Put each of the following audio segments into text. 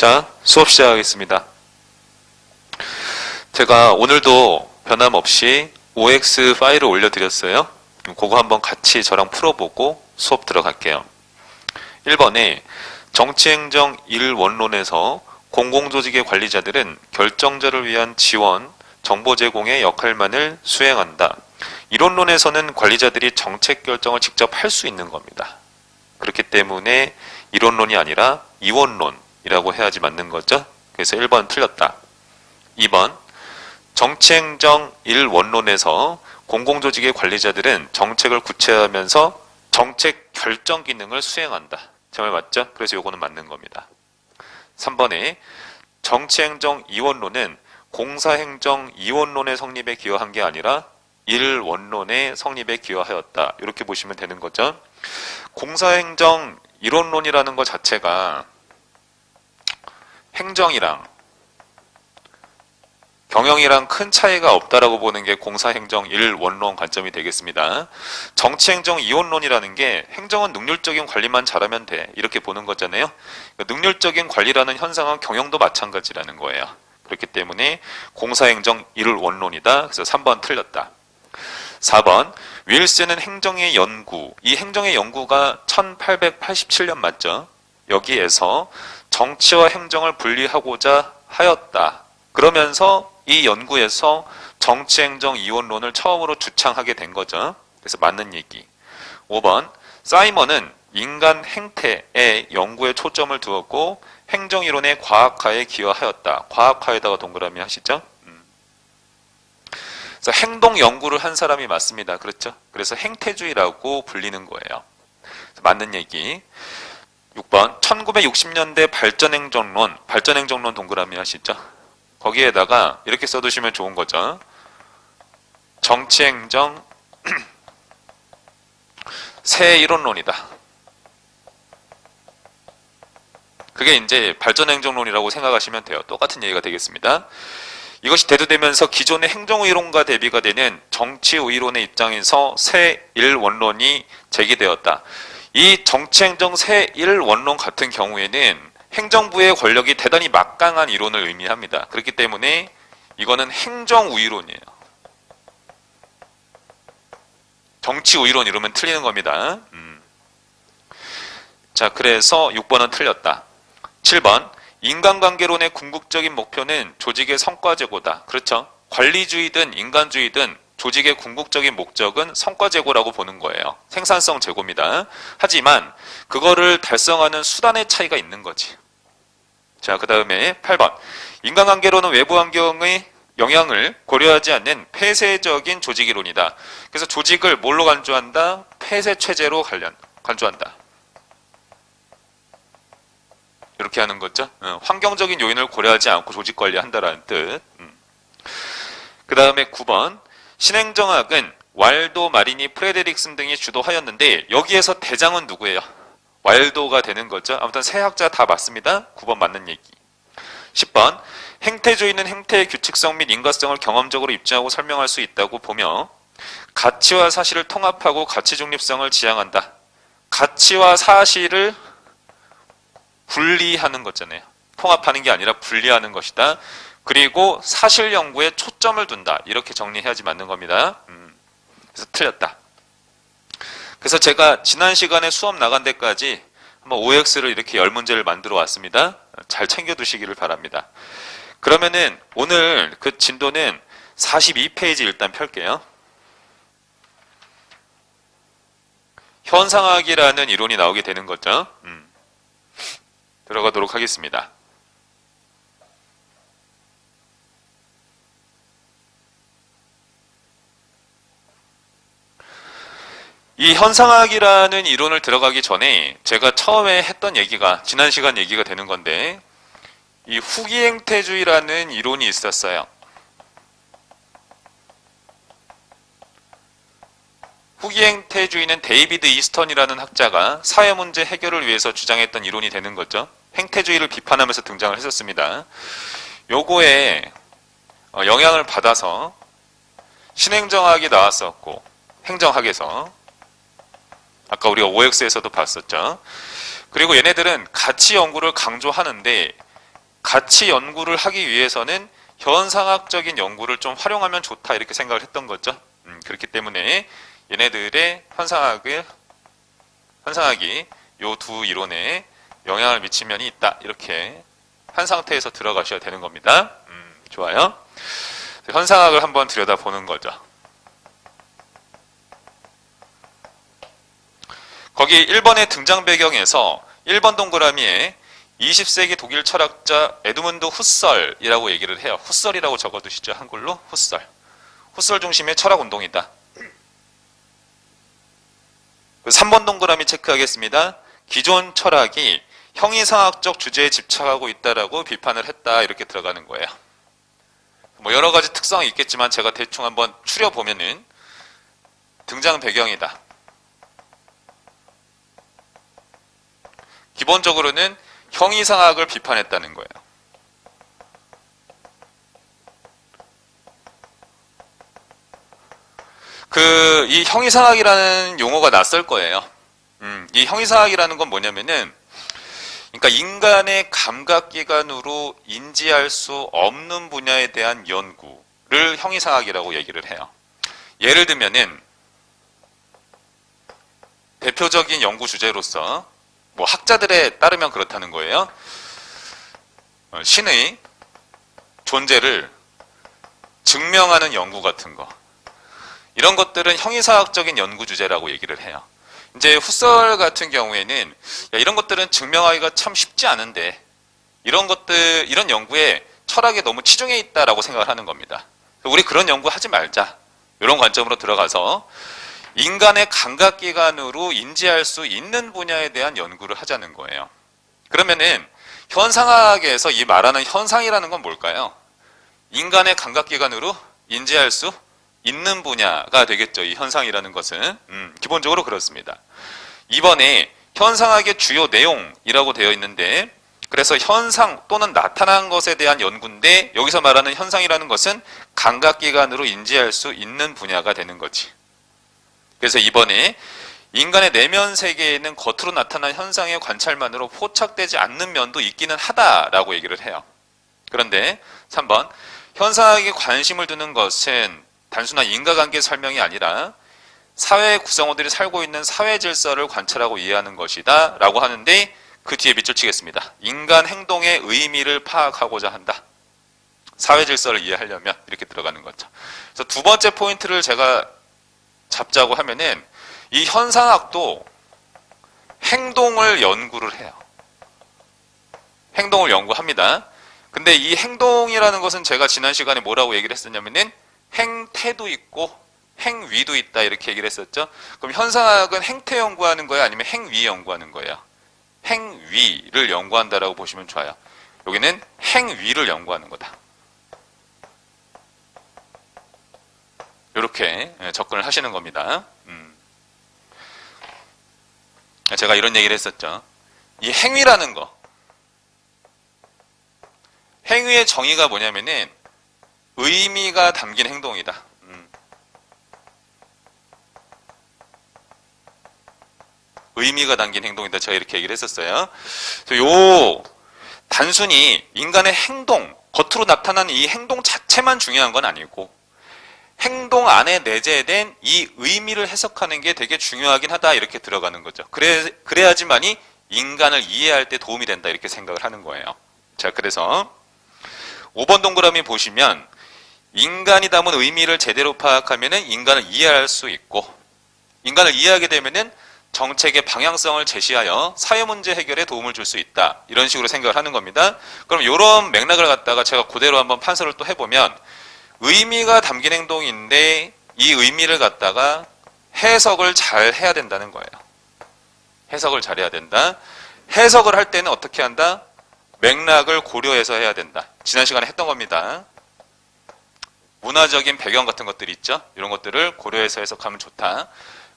자, 수업 시작하겠습니다. 제가 오늘도 변함없이 OX 파일을 올려드렸어요. 그거 한번 같이 저랑 풀어보고 수업 들어갈게요. 1번에 정치행정 1원론에서 공공조직의 관리자들은 결정자를 위한 지원, 정보 제공의 역할만을 수행한다. 이론론에서는 관리자들이 정책 결정을 직접 할 수 있는 겁니다. 그렇기 때문에 이론론이 아니라 이원론이라고 해야지 맞는 거죠. 그래서 1번 틀렸다. 2번 정치행정 1원론에서 공공조직의 관리자들은 정책을 구체화하면서 정책 결정 기능을 수행한다. 제 말 맞죠? 그래서 요거는 맞는 겁니다. 3번에 정치행정 2원론은 공사행정 2원론의 성립에 기여한 게 아니라 1원론의 성립에 기여하였다. 이렇게 보시면 되는 거죠. 공사행정 1원론이라는 것 자체가 행정이랑 경영이랑 큰 차이가 없다라고 보는 게 공사행정 1원론 관점이 되겠습니다. 정치행정 2원론이라는 게 행정은 능률적인 관리만 잘하면 돼. 이렇게 보는 거잖아요. 능률적인 관리라는 현상은 경영도 마찬가지라는 거예요. 그렇기 때문에 공사행정 1원론이다. 그래서 3번 틀렸다. 4번 윌슨은 행정의 연구, 이 행정의 연구가 1887년 맞죠? 여기에서 정치와 행정을 분리하고자 하였다. 그러면서 이 연구에서 정치행정 이원론을 처음으로 주창하게 된 거죠. 그래서 맞는 얘기. 5번 사이먼은 인간 행태의 연구에 초점을 두었고 행정이론의 과학화에 기여하였다. 과학화에다가 동그라미 하시죠. 그래서 행동 연구를 한 사람이 맞습니다. 그렇죠? 그래서 행태주의라고 불리는 거예요. 맞는 얘기. 6번 1960년대 발전행정론 동그라미 하시죠. 거기에다가 이렇게 써두시면 좋은 거죠. 정치행정 새 이론론이다. 그게 이제 발전행정론이라고 생각하시면 돼요. 똑같은 얘기가 되겠습니다. 이것이 대두되면서 기존의 행정의론과 대비가 되는 정치의론의 입장에서 새 1원론이 제기되었다. 이 정치행정 새 1원론 같은 경우에는 행정부의 권력이 대단히 막강한 이론을 의미합니다. 그렇기 때문에 이거는 행정우위론이에요. 정치우위론 이러면 틀리는 겁니다. 자, 그래서 6번은 틀렸다. 7번 인간관계론의 궁극적인 목표는 조직의 성과제고다. 그렇죠? 관리주의든 인간주의든 조직의 궁극적인 목적은 성과제고라고 보는 거예요. 생산성 제고입니다. 하지만 그거를 달성하는 수단의 차이가 있는 거지. 자, 그 다음에 8번 인간관계론은 외부 환경의 영향을 고려하지 않는 폐쇄적인 조직이론이다. 그래서 조직을 뭘로 간주한다? 폐쇄체제로 간주한다. 이렇게 하는 거죠. 환경적인 요인을 고려하지 않고 조직 관리한다라는 뜻. 그 다음에 9번 신행정학은 왈도, 마리니, 프레데릭슨 등이 주도하였는데 여기에서 대장은 누구예요? 왈도가 되는 거죠. 아무튼 세 학자 다 맞습니다. 9번 맞는 얘기. 10번 행태주의는 행태의 규칙성 및 인과성을 경험적으로 입증하고 설명할 수 있다고 보며 가치와 사실을 통합하고 가치 중립성을 지향한다. 가치와 사실을 분리하는 거잖아요. 통합하는 게 아니라 분리하는 것이다. 그리고 사실 연구에 초점을 둔다. 이렇게 정리해야지 맞는 겁니다. 그래서 틀렸다. 그래서 제가 지난 시간에 수업 나간 데까지 한번 OX를 이렇게 10문제를 만들어 왔습니다. 잘 챙겨두시기를 바랍니다. 그러면은 오늘 그 진도는 42페이지 일단 펼게요. 현상학이라는 이론이 나오게 되는 거죠. 들어가도록 하겠습니다. 이 현상학이라는 이론을 들어가기 전에 제가 처음에 했던 얘기가 지난 시간 얘기가 되는 건데 이 후기행태주의라는 이론이 있었어요. 후기행태주의는 데이비드 이스턴이라는 학자가 사회문제 해결을 위해서 주장했던 이론이 되는 거죠. 행태주의를 비판하면서 등장을 했었습니다. 요거에 영향을 받아서 신행정학이 나왔었고 행정학에서 아까 우리가 OX에서도 봤었죠. 그리고 얘네들은 가치 연구를 강조하는데 같이 연구를 하기 위해서는 현상학적인 연구를 좀 활용하면 좋다 이렇게 생각을 했던 거죠. 그렇기 때문에 얘네들의 현상학이 요 두 이론에 영향을 미친 면이 있다 이렇게 한 상태에서 들어가셔야 되는 겁니다. 좋아요. 현상학을 한번 들여다보는 거죠. 거기 1번의 등장 배경에서 1번 동그라미에 20세기 독일 철학자 에드문드 후설이라고 얘기를 해요. 후설이라고 적어두시죠. 한글로 후설. 후설 중심의 철학 운동이다. 3번 동그라미 체크하겠습니다. 기존 철학이 형이상학적 주제에 집착하고 있다라고 비판을 했다 이렇게 들어가는 거예요. 뭐 여러 가지 특성이 있겠지만 제가 대충 한번 추려보면은 등장 배경이다. 기본적으로는 형이상학을 비판했다는 거예요. 이 형이상학이라는 용어가 낯설 거예요. 이 형이상학이라는 건 뭐냐면은, 그러니까 인간의 감각기관으로 인지할 수 없는 분야에 대한 연구를 형이상학이라고 얘기를 해요. 예를 들면은, 대표적인 연구 주제로서, 뭐 학자들에 따르면 그렇다는 거예요. 신의 존재를 증명하는 연구 같은 거. 이런 것들은 형이상학적인 연구 주제라고 얘기를 해요. 이제 후설 같은 경우에는 야, 이런 것들은 증명하기가 참 쉽지 않은데 이런 연구에 철학에 너무 치중해 있다라고 생각을 하는 겁니다. 우리 그런 연구 하지 말자. 이런 관점으로 들어가서 인간의 감각기관으로 인지할 수 있는 분야에 대한 연구를 하자는 거예요. 그러면은 현상학에서 이 말하는 현상이라는 건 뭘까요? 인간의 감각기관으로 인지할 수 있는 분야가 되겠죠. 이 현상이라는 것은 기본적으로 그렇습니다. 이번에 현상학의 주요 내용이라고 되어 있는데 그래서 현상 또는 나타난 것에 대한 연구인데 여기서 말하는 현상이라는 것은 감각기관으로 인지할 수 있는 분야가 되는 거지. 그래서 이번에 인간의 내면 세계에는 겉으로 나타난 현상의 관찰만으로 포착되지 않는 면도 있기는 하다라고 얘기를 해요. 그런데 3번 현상학에 관심을 두는 것은 단순한 인과관계 설명이 아니라 사회 구성원들이 살고 있는 사회 질서를 관찰하고 이해하는 것이다 라고 하는데 그 뒤에 밑줄 치겠습니다. 인간 행동의 의미를 파악하고자 한다. 사회 질서를 이해하려면 이렇게 들어가는 거죠. 그래서 두 번째 포인트를 제가 잡자고 하면은 이 현상학도 행동을 연구를 해요. 행동을 연구합니다. 근데 이 행동이라는 것은 제가 지난 시간에 뭐라고 얘기를 했었냐면은 행태도 있고 행위도 있다 이렇게 얘기를 했었죠. 그럼 현상학은 행태 연구하는 거예요? 아니면 행위 연구하는 거예요? 행위를 연구한다라고 보시면 좋아요. 여기는 행위를 연구하는 거다. 이렇게 접근을 하시는 겁니다. 제가 이런 얘기를 했었죠. 이 행위라는 거, 행위의 정의가 뭐냐면은 의미가 담긴 행동이다. 의미가 담긴 행동이다. 제가 이렇게 얘기를 했었어요. 요 단순히 인간의 행동, 겉으로 나타나는 이 행동 자체만 중요한 건 아니고 행동 안에 내재된 이 의미를 해석하는 게 되게 중요하긴 하다 이렇게 들어가는 거죠. 그래야지만이 인간을 이해할 때 도움이 된다 이렇게 생각을 하는 거예요. 자, 그래서 5번 동그라미 보시면 인간이 담은 의미를 제대로 파악하면은 인간을 이해할 수 있고 인간을 이해하게 되면은 정책의 방향성을 제시하여 사회 문제 해결에 도움을 줄 수 있다. 이런 식으로 생각을 하는 겁니다. 그럼 이런 맥락을 갖다가 제가 그대로 한번 판서를 또 해보면 의미가 담긴 행동인데 이 의미를 갖다가 해석을 잘 해야 된다는 거예요. 해석을 잘 해야 된다. 해석을 할 때는 어떻게 한다? 맥락을 고려해서 해야 된다. 지난 시간에 했던 겁니다. 문화적인 배경 같은 것들이 있죠. 이런 것들을 고려해서 해석하면 좋다.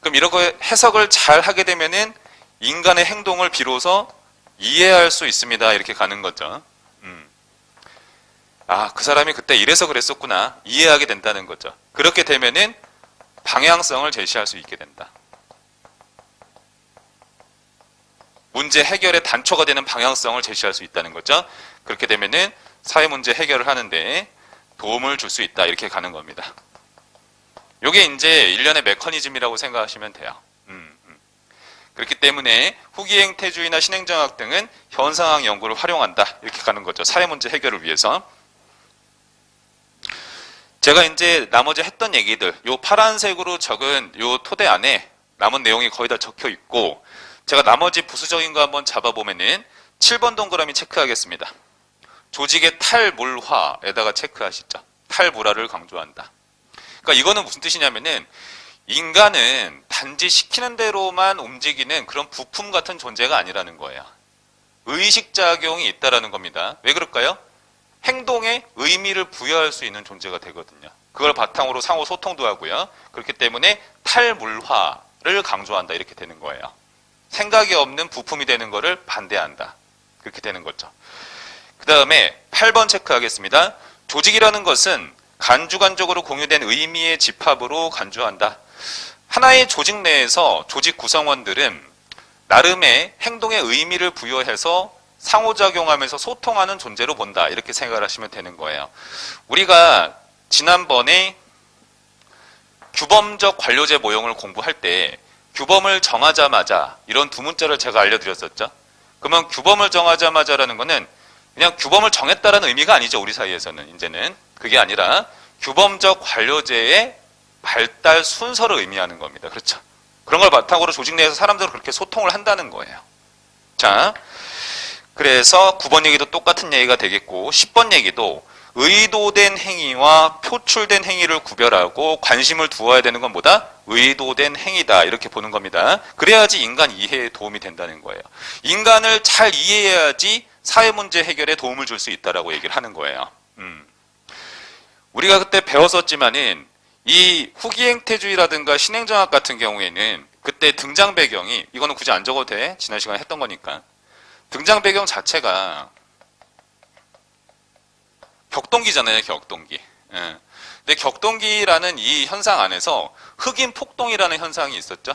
그럼 이렇게 해석을 잘 하게 되면은 인간의 행동을 비로소 이해할 수 있습니다. 이렇게 가는 거죠. 아, 그 사람이 그때 이래서 그랬었구나. 이해하게 된다는 거죠. 그렇게 되면은 방향성을 제시할 수 있게 된다. 문제 해결의 단초가 되는 방향성을 제시할 수 있다는 거죠. 그렇게 되면은 사회 문제 해결을 하는데 도움을 줄 수 있다. 이렇게 가는 겁니다. 요게 이제 일련의 메커니즘이라고 생각하시면 돼요. 그렇기 때문에 후기행태주의나 신행정학 등은 현상학 연구를 활용한다. 이렇게 가는 거죠. 사회 문제 해결을 위해서. 제가 이제 나머지 했던 얘기들, 요 파란색으로 적은 요 토대 안에 남은 내용이 거의 다 적혀 있고, 제가 나머지 부수적인 거 한번 잡아보면은 7번 동그라미 체크하겠습니다. 조직의 탈물화에다가 체크하시죠. 탈물화를 강조한다. 그러니까 이거는 무슨 뜻이냐면은 인간은 단지 시키는 대로만 움직이는 그런 부품 같은 존재가 아니라는 거예요. 의식작용이 있다라는 겁니다. 왜 그럴까요? 행동에 의미를 부여할 수 있는 존재가 되거든요. 그걸 바탕으로 상호 소통도 하고요. 그렇기 때문에 탈물화를 강조한다. 이렇게 되는 거예요. 생각이 없는 부품이 되는 것을 반대한다. 그렇게 되는 거죠. 그 다음에 8번 체크하겠습니다. 조직이라는 것은 간주간적으로 공유된 의미의 집합으로 간주한다. 하나의 조직 내에서 조직 구성원들은 나름의 행동에 의미를 부여해서 상호작용하면서 소통하는 존재로 본다. 이렇게 생각을 하시면 되는 거예요. 우리가 지난번에 규범적 관료제 모형을 공부할 때 규범을 정하자마자 이런 두 문자를 제가 알려드렸었죠. 그러면 규범을 정하자마자라는 거는 그냥 규범을 정했다라는 의미가 아니죠. 우리 사이에서는 이제는. 그게 아니라 규범적 관료제의 발달 순서를 의미하는 겁니다. 그렇죠? 그런 걸 바탕으로 조직 내에서 사람들은 그렇게 소통을 한다는 거예요. 자, 그래서 9번 얘기도 똑같은 얘기가 되겠고 10번 얘기도 의도된 행위와 표출된 행위를 구별하고 관심을 두어야 되는 건 뭐다? 의도된 행위다. 이렇게 보는 겁니다. 그래야지 인간 이해에 도움이 된다는 거예요. 인간을 잘 이해해야지 사회 문제 해결에 도움을 줄 수 있다라고 얘기를 하는 거예요. 우리가 그때 배웠었지만은 이 후기행태주의라든가 신행정학 같은 경우에는 그때 등장 배경이, 이거는 굳이 안 적어도 돼. 지난 시간에 했던 거니까. 등장 배경 자체가 격동기잖아요. 격동기. 예. 근데 격동기라는 이 현상 안에서 흑인 폭동이라는 현상이 있었죠.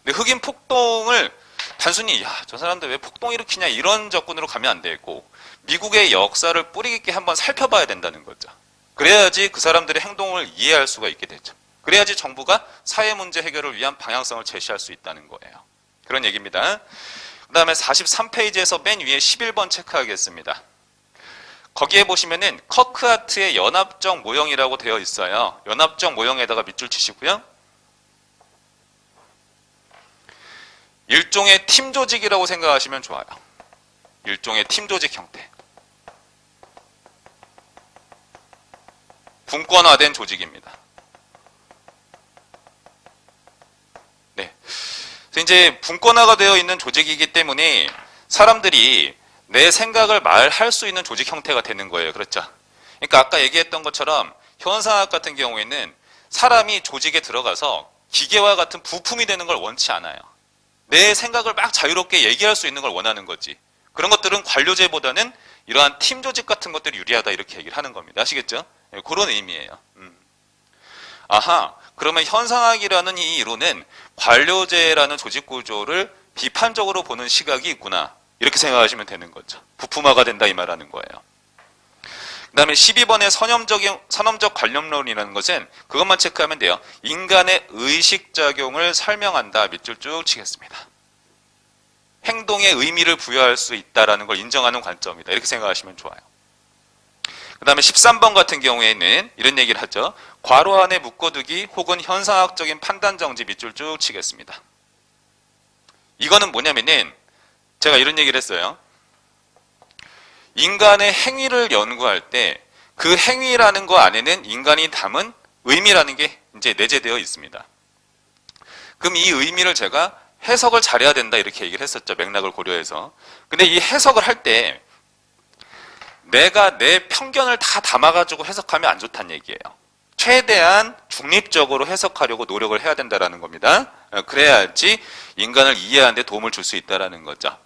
근데 흑인 폭동을 단순히 저 사람들 왜 폭동 일으키냐 이런 접근으로 가면 안 되고 미국의 역사를 뿌리 깊게 한번 살펴봐야 된다는 거죠. 그래야지 그 사람들의 행동을 이해할 수가 있게 되죠. 그래야지 정부가 사회 문제 해결을 위한 방향성을 제시할 수 있다는 거예요. 그런 얘기입니다. 그 다음에 43페이지에서 맨 위에 11번 체크하겠습니다. 거기에 보시면은 커크하트의 연합적 모형이라고 되어 있어요. 연합적 모형에다가 밑줄 치시고요. 일종의 팀 조직이라고 생각하시면 좋아요. 일종의 팀 조직 형태. 분권화된 조직입니다. 네. 그래서 이제 분권화가 되어 있는 조직이기 때문에 사람들이 내 생각을 말할 수 있는 조직 형태가 되는 거예요. 그렇죠? 그러니까 아까 얘기했던 것처럼 현상학 같은 경우에는 사람이 조직에 들어가서 기계와 같은 부품이 되는 걸 원치 않아요. 내 생각을 막 자유롭게 얘기할 수 있는 걸 원하는 거지. 그런 것들은 관료제보다는 이러한 팀 조직 같은 것들이 유리하다 이렇게 얘기를 하는 겁니다. 아시겠죠? 네, 그런 의미예요. 아하, 그러면 현상학이라는 이 이론은 관료제라는 조직 구조를 비판적으로 보는 시각이 있구나. 이렇게 생각하시면 되는 거죠. 부품화가 된다 이 말하는 거예요. 그 다음에 12번의 선험적 관념론이라는 것은 그것만 체크하면 돼요. 인간의 의식작용을 설명한다. 밑줄 쭉 치겠습니다. 행동에 의미를 부여할 수 있다는 걸 인정하는 관점이다. 이렇게 생각하시면 좋아요. 그 다음에 13번 같은 경우에는 이런 얘기를 하죠. 괄호 안에 묶어두기 혹은 현상학적인 판단정지 밑줄 쭉 치겠습니다. 이거는 뭐냐면은 제가 이런 얘기를 했어요. 인간의 행위를 연구할 때 그 행위라는 거 안에는 인간이 담은 의미라는 게 이제 내재되어 있습니다. 그럼 이 의미를 제가 해석을 잘해야 된다 이렇게 얘기를 했었죠. 맥락을 고려해서. 근데 이 해석을 할 때 내가 내 편견을 다 담아가지고 해석하면 안 좋다는 얘기예요. 최대한 중립적으로 해석하려고 노력을 해야 된다는 겁니다. 그래야지 인간을 이해하는 데 도움을 줄 수 있다는 거죠.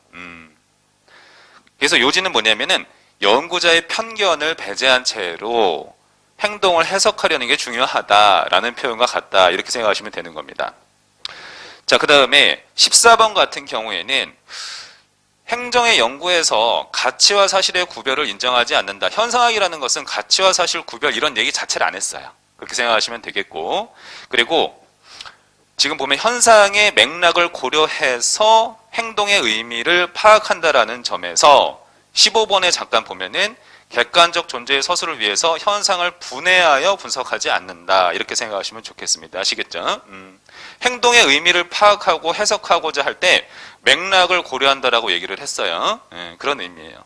그래서 요지는 뭐냐면은 연구자의 편견을 배제한 채로 행동을 해석하려는 게 중요하다라는 표현과 같다 이렇게 생각하시면 되는 겁니다. 자, 그 다음에 14번 같은 경우에는 행정의 연구에서 가치와 사실의 구별을 인정하지 않는다. 현상학이라는 것은 가치와 사실 구별 이런 얘기 자체를 안 했어요. 그렇게 생각하시면 되겠고, 그리고 지금 보면 현상의 맥락을 고려해서 행동의 의미를 파악한다라는 점에서 15번에 잠깐 보면은 객관적 존재의 서술을 위해서 현상을 분해하여 분석하지 않는다. 이렇게 생각하시면 좋겠습니다. 아시겠죠? 행동의 의미를 파악하고 해석하고자 할 때 맥락을 고려한다라고 얘기를 했어요. 그런 의미예요.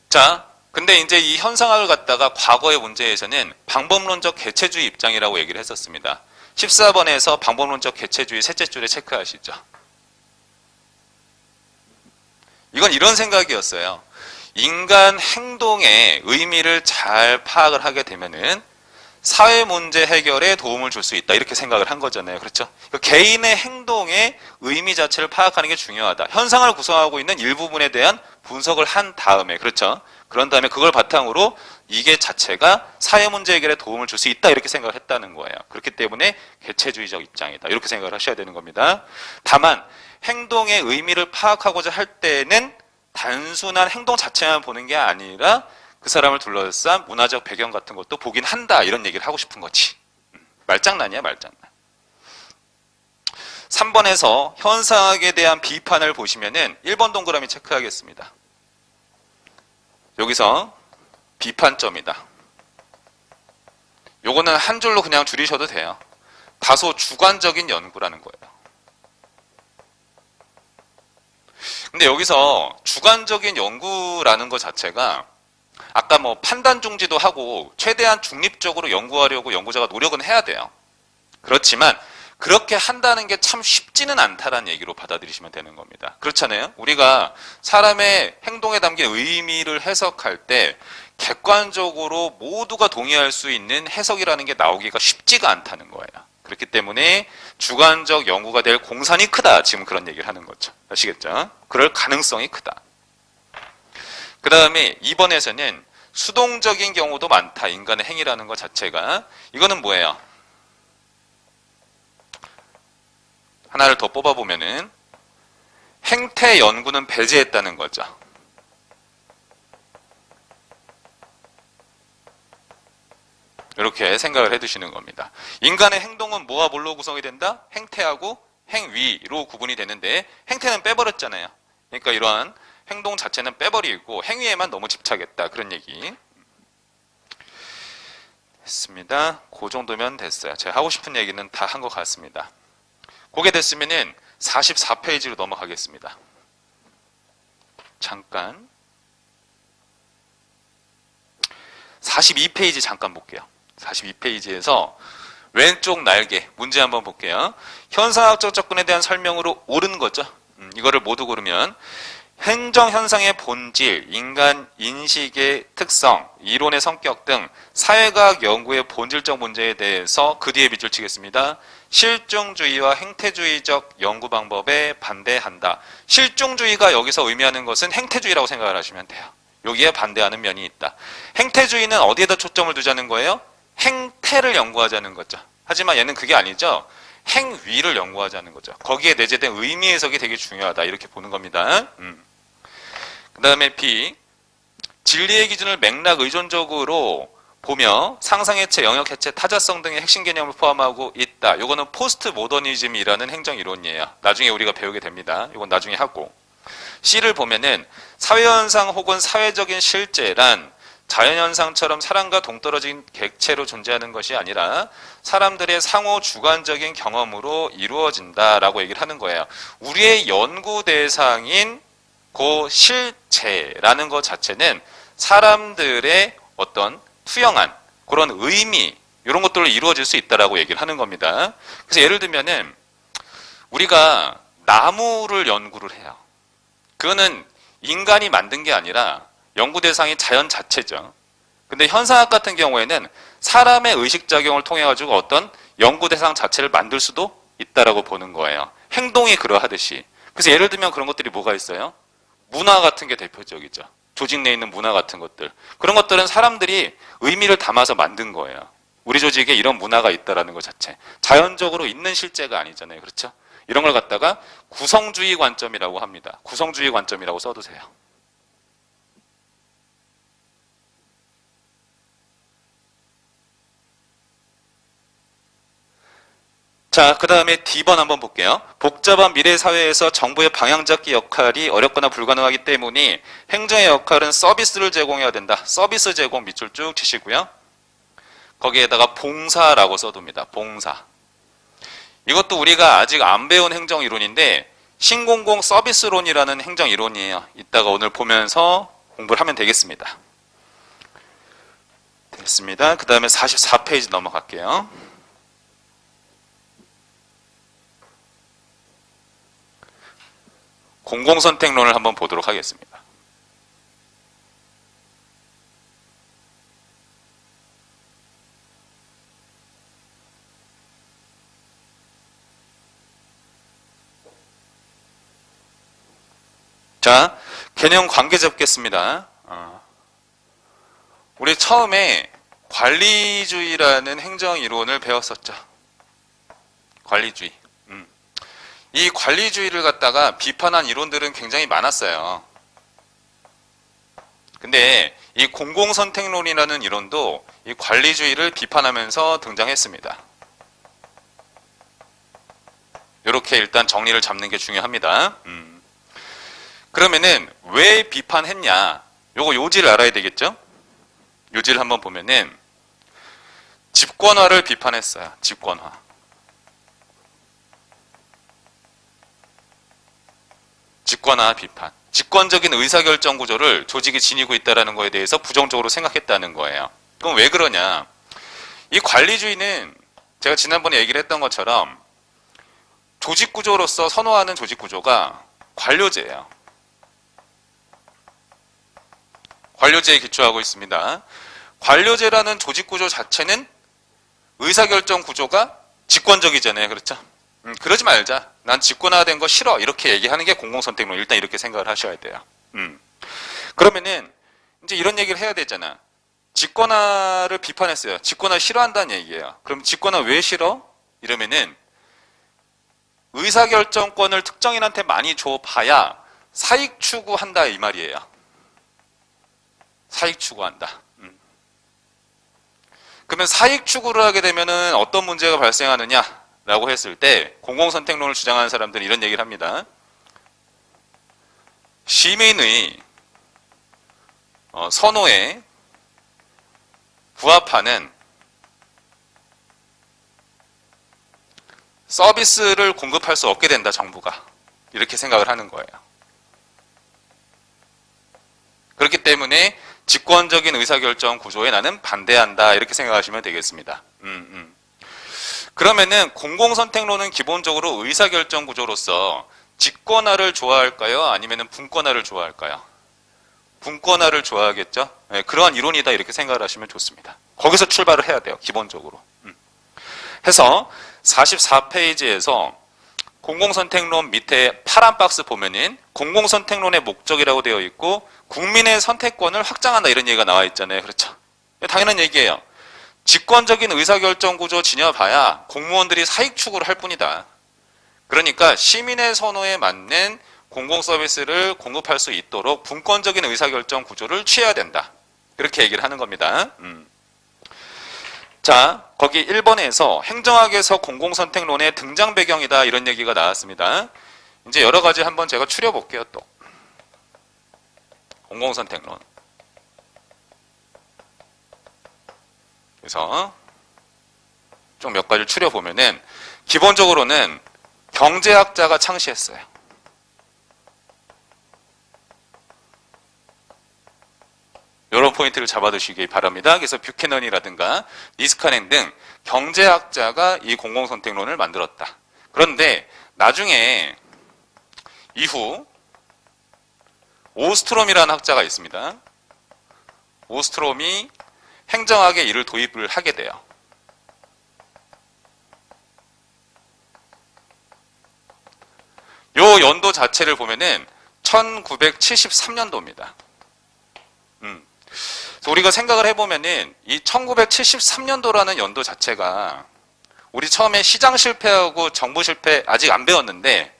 자, 근데 이제 이 현상학을 갖다가 과거의 문제에서는 방법론적 개체주의 입장이라고 얘기를 했었습니다. 14번에서 방법론적 개체주의 셋째 줄에 체크하시죠. 이건 이런 생각이었어요. 인간 행동의 의미를 잘 파악을 하게 되면은 사회 문제 해결에 도움을 줄 수 있다. 이렇게 생각을 한 거잖아요. 그렇죠? 그러니까 개인의 행동의 의미 자체를 파악하는 게 중요하다. 현상을 구성하고 있는 일부분에 대한 분석을 한 다음에, 그렇죠? 그런 다음에 그걸 바탕으로 이게 자체가 사회 문제 해결에 도움을 줄 수 있다. 이렇게 생각을 했다는 거예요. 그렇기 때문에 개체주의적 입장이다. 이렇게 생각을 하셔야 되는 겁니다. 다만 행동의 의미를 파악하고자 할 때는 단순한 행동 자체만 보는 게 아니라 그 사람을 둘러싼 문화적 배경 같은 것도 보긴 한다. 이런 얘기를 하고 싶은 거지. 말장난이야, 말장난. 3번에서 현상학에 대한 비판을 보시면은 1번 동그라미 체크하겠습니다. 여기서 비판점이다. 요거는 한 줄로 그냥 줄이셔도 돼요. 다소 주관적인 연구라는 거예요. 근데 여기서 주관적인 연구라는 것 자체가 아까 뭐 판단 중지도 하고 최대한 중립적으로 연구하려고 연구자가 노력은 해야 돼요. 그렇지만 그렇게 한다는 게 참 쉽지는 않다라는 얘기로 받아들이시면 되는 겁니다. 그렇잖아요. 우리가 사람의 행동에 담긴 의미를 해석할 때 객관적으로 모두가 동의할 수 있는 해석이라는 게 나오기가 쉽지가 않다는 거예요. 그렇기 때문에 주관적 연구가 될 공산이 크다. 지금 그런 얘기를 하는 거죠. 아시겠죠? 그럴 가능성이 크다. 그 다음에 2번에서는 수동적인 경우도 많다. 인간의 행위라는 것 자체가. 이거는 뭐예요? 하나를 더 뽑아보면은 행태 연구는 배제했다는 거죠. 이렇게 생각을 해두시는 겁니다. 인간의 행동은 뭐와 뭘로 구성이 된다? 행태하고 행위로 구분이 되는데 행태는 빼버렸잖아요. 그러니까 이러한 행동 자체는 빼버리고 행위에만 너무 집착했다. 그런 얘기 했습니다. 그 정도면 됐어요. 제가 하고 싶은 얘기는 다 한 것 같습니다. 그게 됐으면은 44페이지로 넘어가겠습니다. 잠깐 42페이지 잠깐 볼게요. 42페이지에서 왼쪽 날개 문제 한번 볼게요. 현상학적 접근에 대한 설명으로 옳은 거죠. 이거를 모두 고르면 행정현상의 본질, 인간 인식의 특성, 이론의 성격 등 사회과학 연구의 본질적 문제에 대해서 그 뒤에 밑줄 치겠습니다. 실중주의와 행태주의적 연구 방법에 반대한다. 실중주의가 여기서 의미하는 것은 행태주의라고 생각을 하시면 돼요. 여기에 반대하는 면이 있다. 행태주의는 어디에다 초점을 두자는 거예요? 행태를 연구하자는 거죠. 하지만 얘는 그게 아니죠. 행위를 연구하자는 거죠. 거기에 내재된 의미 해석이 되게 중요하다. 이렇게 보는 겁니다. 그 다음에 B. 진리의 기준을 맥락 의존적으로 보며 상상해체, 영역해체, 타자성 등의 핵심 개념을 포함하고 있다. 이거는 포스트 모더니즘이라는 행정이론이에요. 나중에 우리가 배우게 됩니다. 이건 나중에 하고. C를 보면은 사회현상 혹은 사회적인 실제란 자연현상처럼 사람과 동떨어진 객체로 존재하는 것이 아니라 사람들의 상호 주관적인 경험으로 이루어진다라고 얘기를 하는 거예요. 우리의 연구 대상인 그 실체라는 것 자체는 사람들의 어떤 투영한 그런 의미 이런 것들로 이루어질 수 있다라고 얘기를 하는 겁니다. 그래서 예를 들면은 우리가 나무를 연구를 해요. 그거는 인간이 만든 게 아니라 연구 대상이 자연 자체죠. 근데 현상학 같은 경우에는 사람의 의식작용을 통해 가지고 어떤 연구 대상 자체를 만들 수도 있다라고 보는 거예요. 행동이 그러하듯이. 그래서 예를 들면 그런 것들이 뭐가 있어요? 문화 같은 게 대표적이죠. 조직 내에 있는 문화 같은 것들. 그런 것들은 사람들이 의미를 담아서 만든 거예요. 우리 조직에 이런 문화가 있다라는 것 자체. 자연적으로 있는 실제가 아니잖아요. 그렇죠? 이런 걸 갖다가 구성주의 관점이라고 합니다. 구성주의 관점이라고 써두세요. 자, 그 다음에 D번 한번 볼게요. 복잡한 미래 사회에서 정부의 방향 잡기 역할이 어렵거나 불가능하기 때문에 행정의 역할은 서비스를 제공해야 된다. 서비스 제공 밑줄 쭉 치시고요. 거기에다가 봉사라고 써둡니다. 봉사. 이것도 우리가 아직 안 배운 행정 이론인데 신공공 서비스론이라는 행정 이론이에요. 이따가 오늘 보면서 공부를 하면 되겠습니다. 됐습니다. 그 다음에 44페이지 넘어갈게요. 공공선택론을 한번 보도록 하겠습니다. 자, 개념 관계 잡겠습니다. 우리 처음에 관리주의라는 행정 이론을 배웠었죠. 관리주의. 이 관리주의를 갖다가 비판한 이론들은 굉장히 많았어요. 근데 이 공공선택론이라는 이론도 이 관리주의를 비판하면서 등장했습니다. 이렇게 일단 정리를 잡는 게 중요합니다. 그러면은 왜 비판했냐? 요거 요지를 알아야 되겠죠? 요지를 한번 보면은 집권화를 비판했어요. 집권화. 집권화 비판. 집권적인 의사결정 구조를 조직이 지니고 있다는 거에 대해서 부정적으로 생각했다는 거예요. 그럼 왜 그러냐? 이 관리주의는 제가 지난번에 얘기를 했던 것처럼 조직 구조로서 선호하는 조직 구조가 관료제예요. 관료제에 기초하고 있습니다. 관료제라는 조직 구조 자체는 의사결정 구조가 집권적이잖아요. 그렇죠? 그러지 말자. 난 집권화된 거 싫어. 이렇게 얘기하는 게 공공선택론. 일단 이렇게 생각을 하셔야 돼요. 그러면은 이제 이런 얘기를 해야 되잖아. 집권화를 비판했어요. 집권화 싫어한다는 얘기예요. 그럼 집권화 왜 싫어? 이러면은 의사결정권을 특정인한테 많이 줘봐야 사익 추구한다 이 말이에요. 사익 추구한다. 그러면 사익 추구를 하게 되면은 어떤 문제가 발생하느냐? 라고 했을 때 공공선택론을 주장하는 사람들은 이런 얘기를 합니다. 시민의 선호에 부합하는 서비스를 공급할 수 없게 된다, 정부가. 이렇게 생각을 하는 거예요. 그렇기 때문에 집권적인 의사결정 구조에 나는 반대한다. 이렇게 생각하시면 되겠습니다. 그러면은 공공선택론은 기본적으로 의사결정 구조로서 집권화를 좋아할까요? 아니면 분권화를 좋아할까요? 분권화를 좋아하겠죠? 네, 그러한 이론이다 이렇게 생각을 하시면 좋습니다. 거기서 출발을 해야 돼요. 기본적으로. 해서 44페이지에서 공공선택론 밑에 파란 박스 보면은 공공선택론의 목적이라고 되어 있고 국민의 선택권을 확장한다 이런 얘기가 나와 있잖아요. 그렇죠? 당연한 얘기예요. 집권적인 의사결정 구조 지녀봐야 공무원들이 사익 추구를 할 뿐이다. 그러니까 시민의 선호에 맞는 공공서비스를 공급할 수 있도록 분권적인 의사결정 구조를 취해야 된다. 이렇게 얘기를 하는 겁니다. 자, 거기 1번에서 행정학에서 공공선택론의 등장 배경이다 이런 얘기가 나왔습니다. 이제 여러 가지 한번 제가 추려볼게요. 또 공공선택론. 그래서 좀 몇 가지를 추려보면은 기본적으로는 경제학자가 창시했어요. 이런 포인트를 잡아두시기 바랍니다. 그래서 뷰캐넌이라든가 니스카넨 등 경제학자가 이 공공선택론을 만들었다. 그런데 나중에 이후 오스트롬이라는 학자가 있습니다. 오스트롬이 행정학에 이를 도입을 하게 돼요. 요 연도 자체를 보면은 1973년도입니다. 그래서 우리가 생각을 해보면은 이 1973년도라는 연도 자체가 우리 처음에 시장 실패하고 정부 실패 아직 안 배웠는데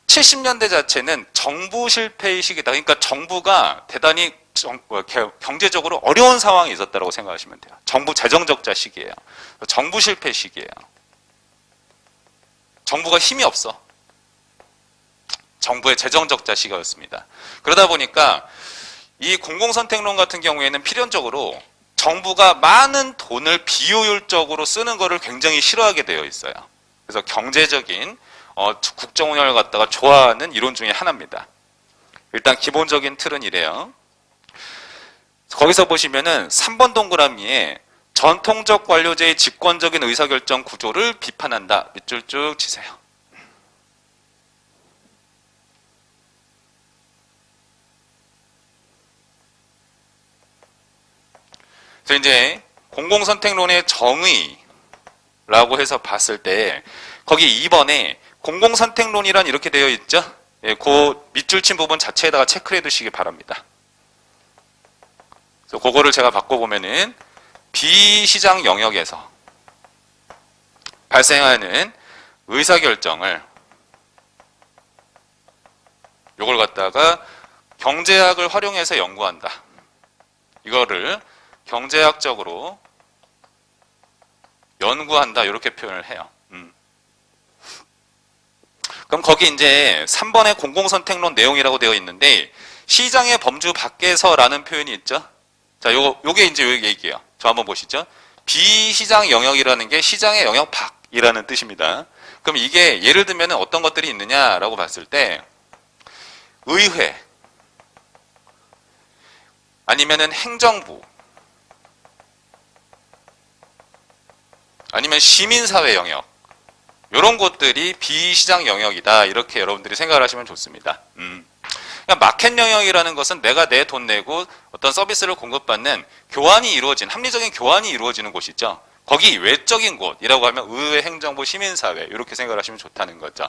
70년대 자체는 정부 실패의 시기다. 그러니까 정부가 대단히 경제적으로 어려운 상황이 있었다고 생각하시면 돼요. 정부 재정 적자 시기예요. 정부 실패 시기예요. 정부가 힘이 없어. 정부의 재정 적자 시기였습니다. 그러다 보니까 이 공공선택론 같은 경우에는 필연적으로 정부가 많은 돈을 비효율적으로 쓰는 것을 굉장히 싫어하게 되어 있어요. 그래서 경제적인 국정운영을 갖다가 좋아하는 이론 중에 하나입니다. 일단 기본적인 틀은 이래요. 거기서 보시면은 3번 동그라미에 전통적 관료제의 집권적인 의사결정 구조를 비판한다. 밑줄 쭉 치세요. 그래서 이제 공공선택론의 정의라고 해서 봤을 때 거기 2번에 공공선택론이란 이렇게 되어 있죠. 예, 그 밑줄 친 부분 자체에다가 체크를 해두시기 바랍니다. 그래서 그거를 제가 바꿔보면은 비시장 영역에서 발생하는 의사결정을 요걸 갖다가 경제학을 활용해서 연구한다. 이거를 경제학적으로 연구한다. 이렇게 표현을 해요. 그럼 거기 이제 3번의 공공선택론 내용이라고 되어 있는데 시장의 범주 밖에서라는 표현이 있죠. 자, 요게 이제 요 얘기예요. 저 한번 보시죠. 비시장 영역이라는 게 시장의 영역 밖이라는 뜻입니다. 그럼 이게 예를 들면 어떤 것들이 있느냐라고 봤을 때 의회 아니면은 행정부 아니면 시민사회 영역 이런 것들이 비시장 영역이다. 이렇게 여러분들이 생각을 하시면 좋습니다. 그러니까 마켓 영역이라는 것은 내가 내 돈 내고 어떤 서비스를 공급받는 교환이 이루어진 합리적인 교환이 이루어지는 곳이죠. 거기 외적인 곳이라고 하면 의회, 행정부, 시민사회 이렇게 생각을 하시면 좋다는 거죠.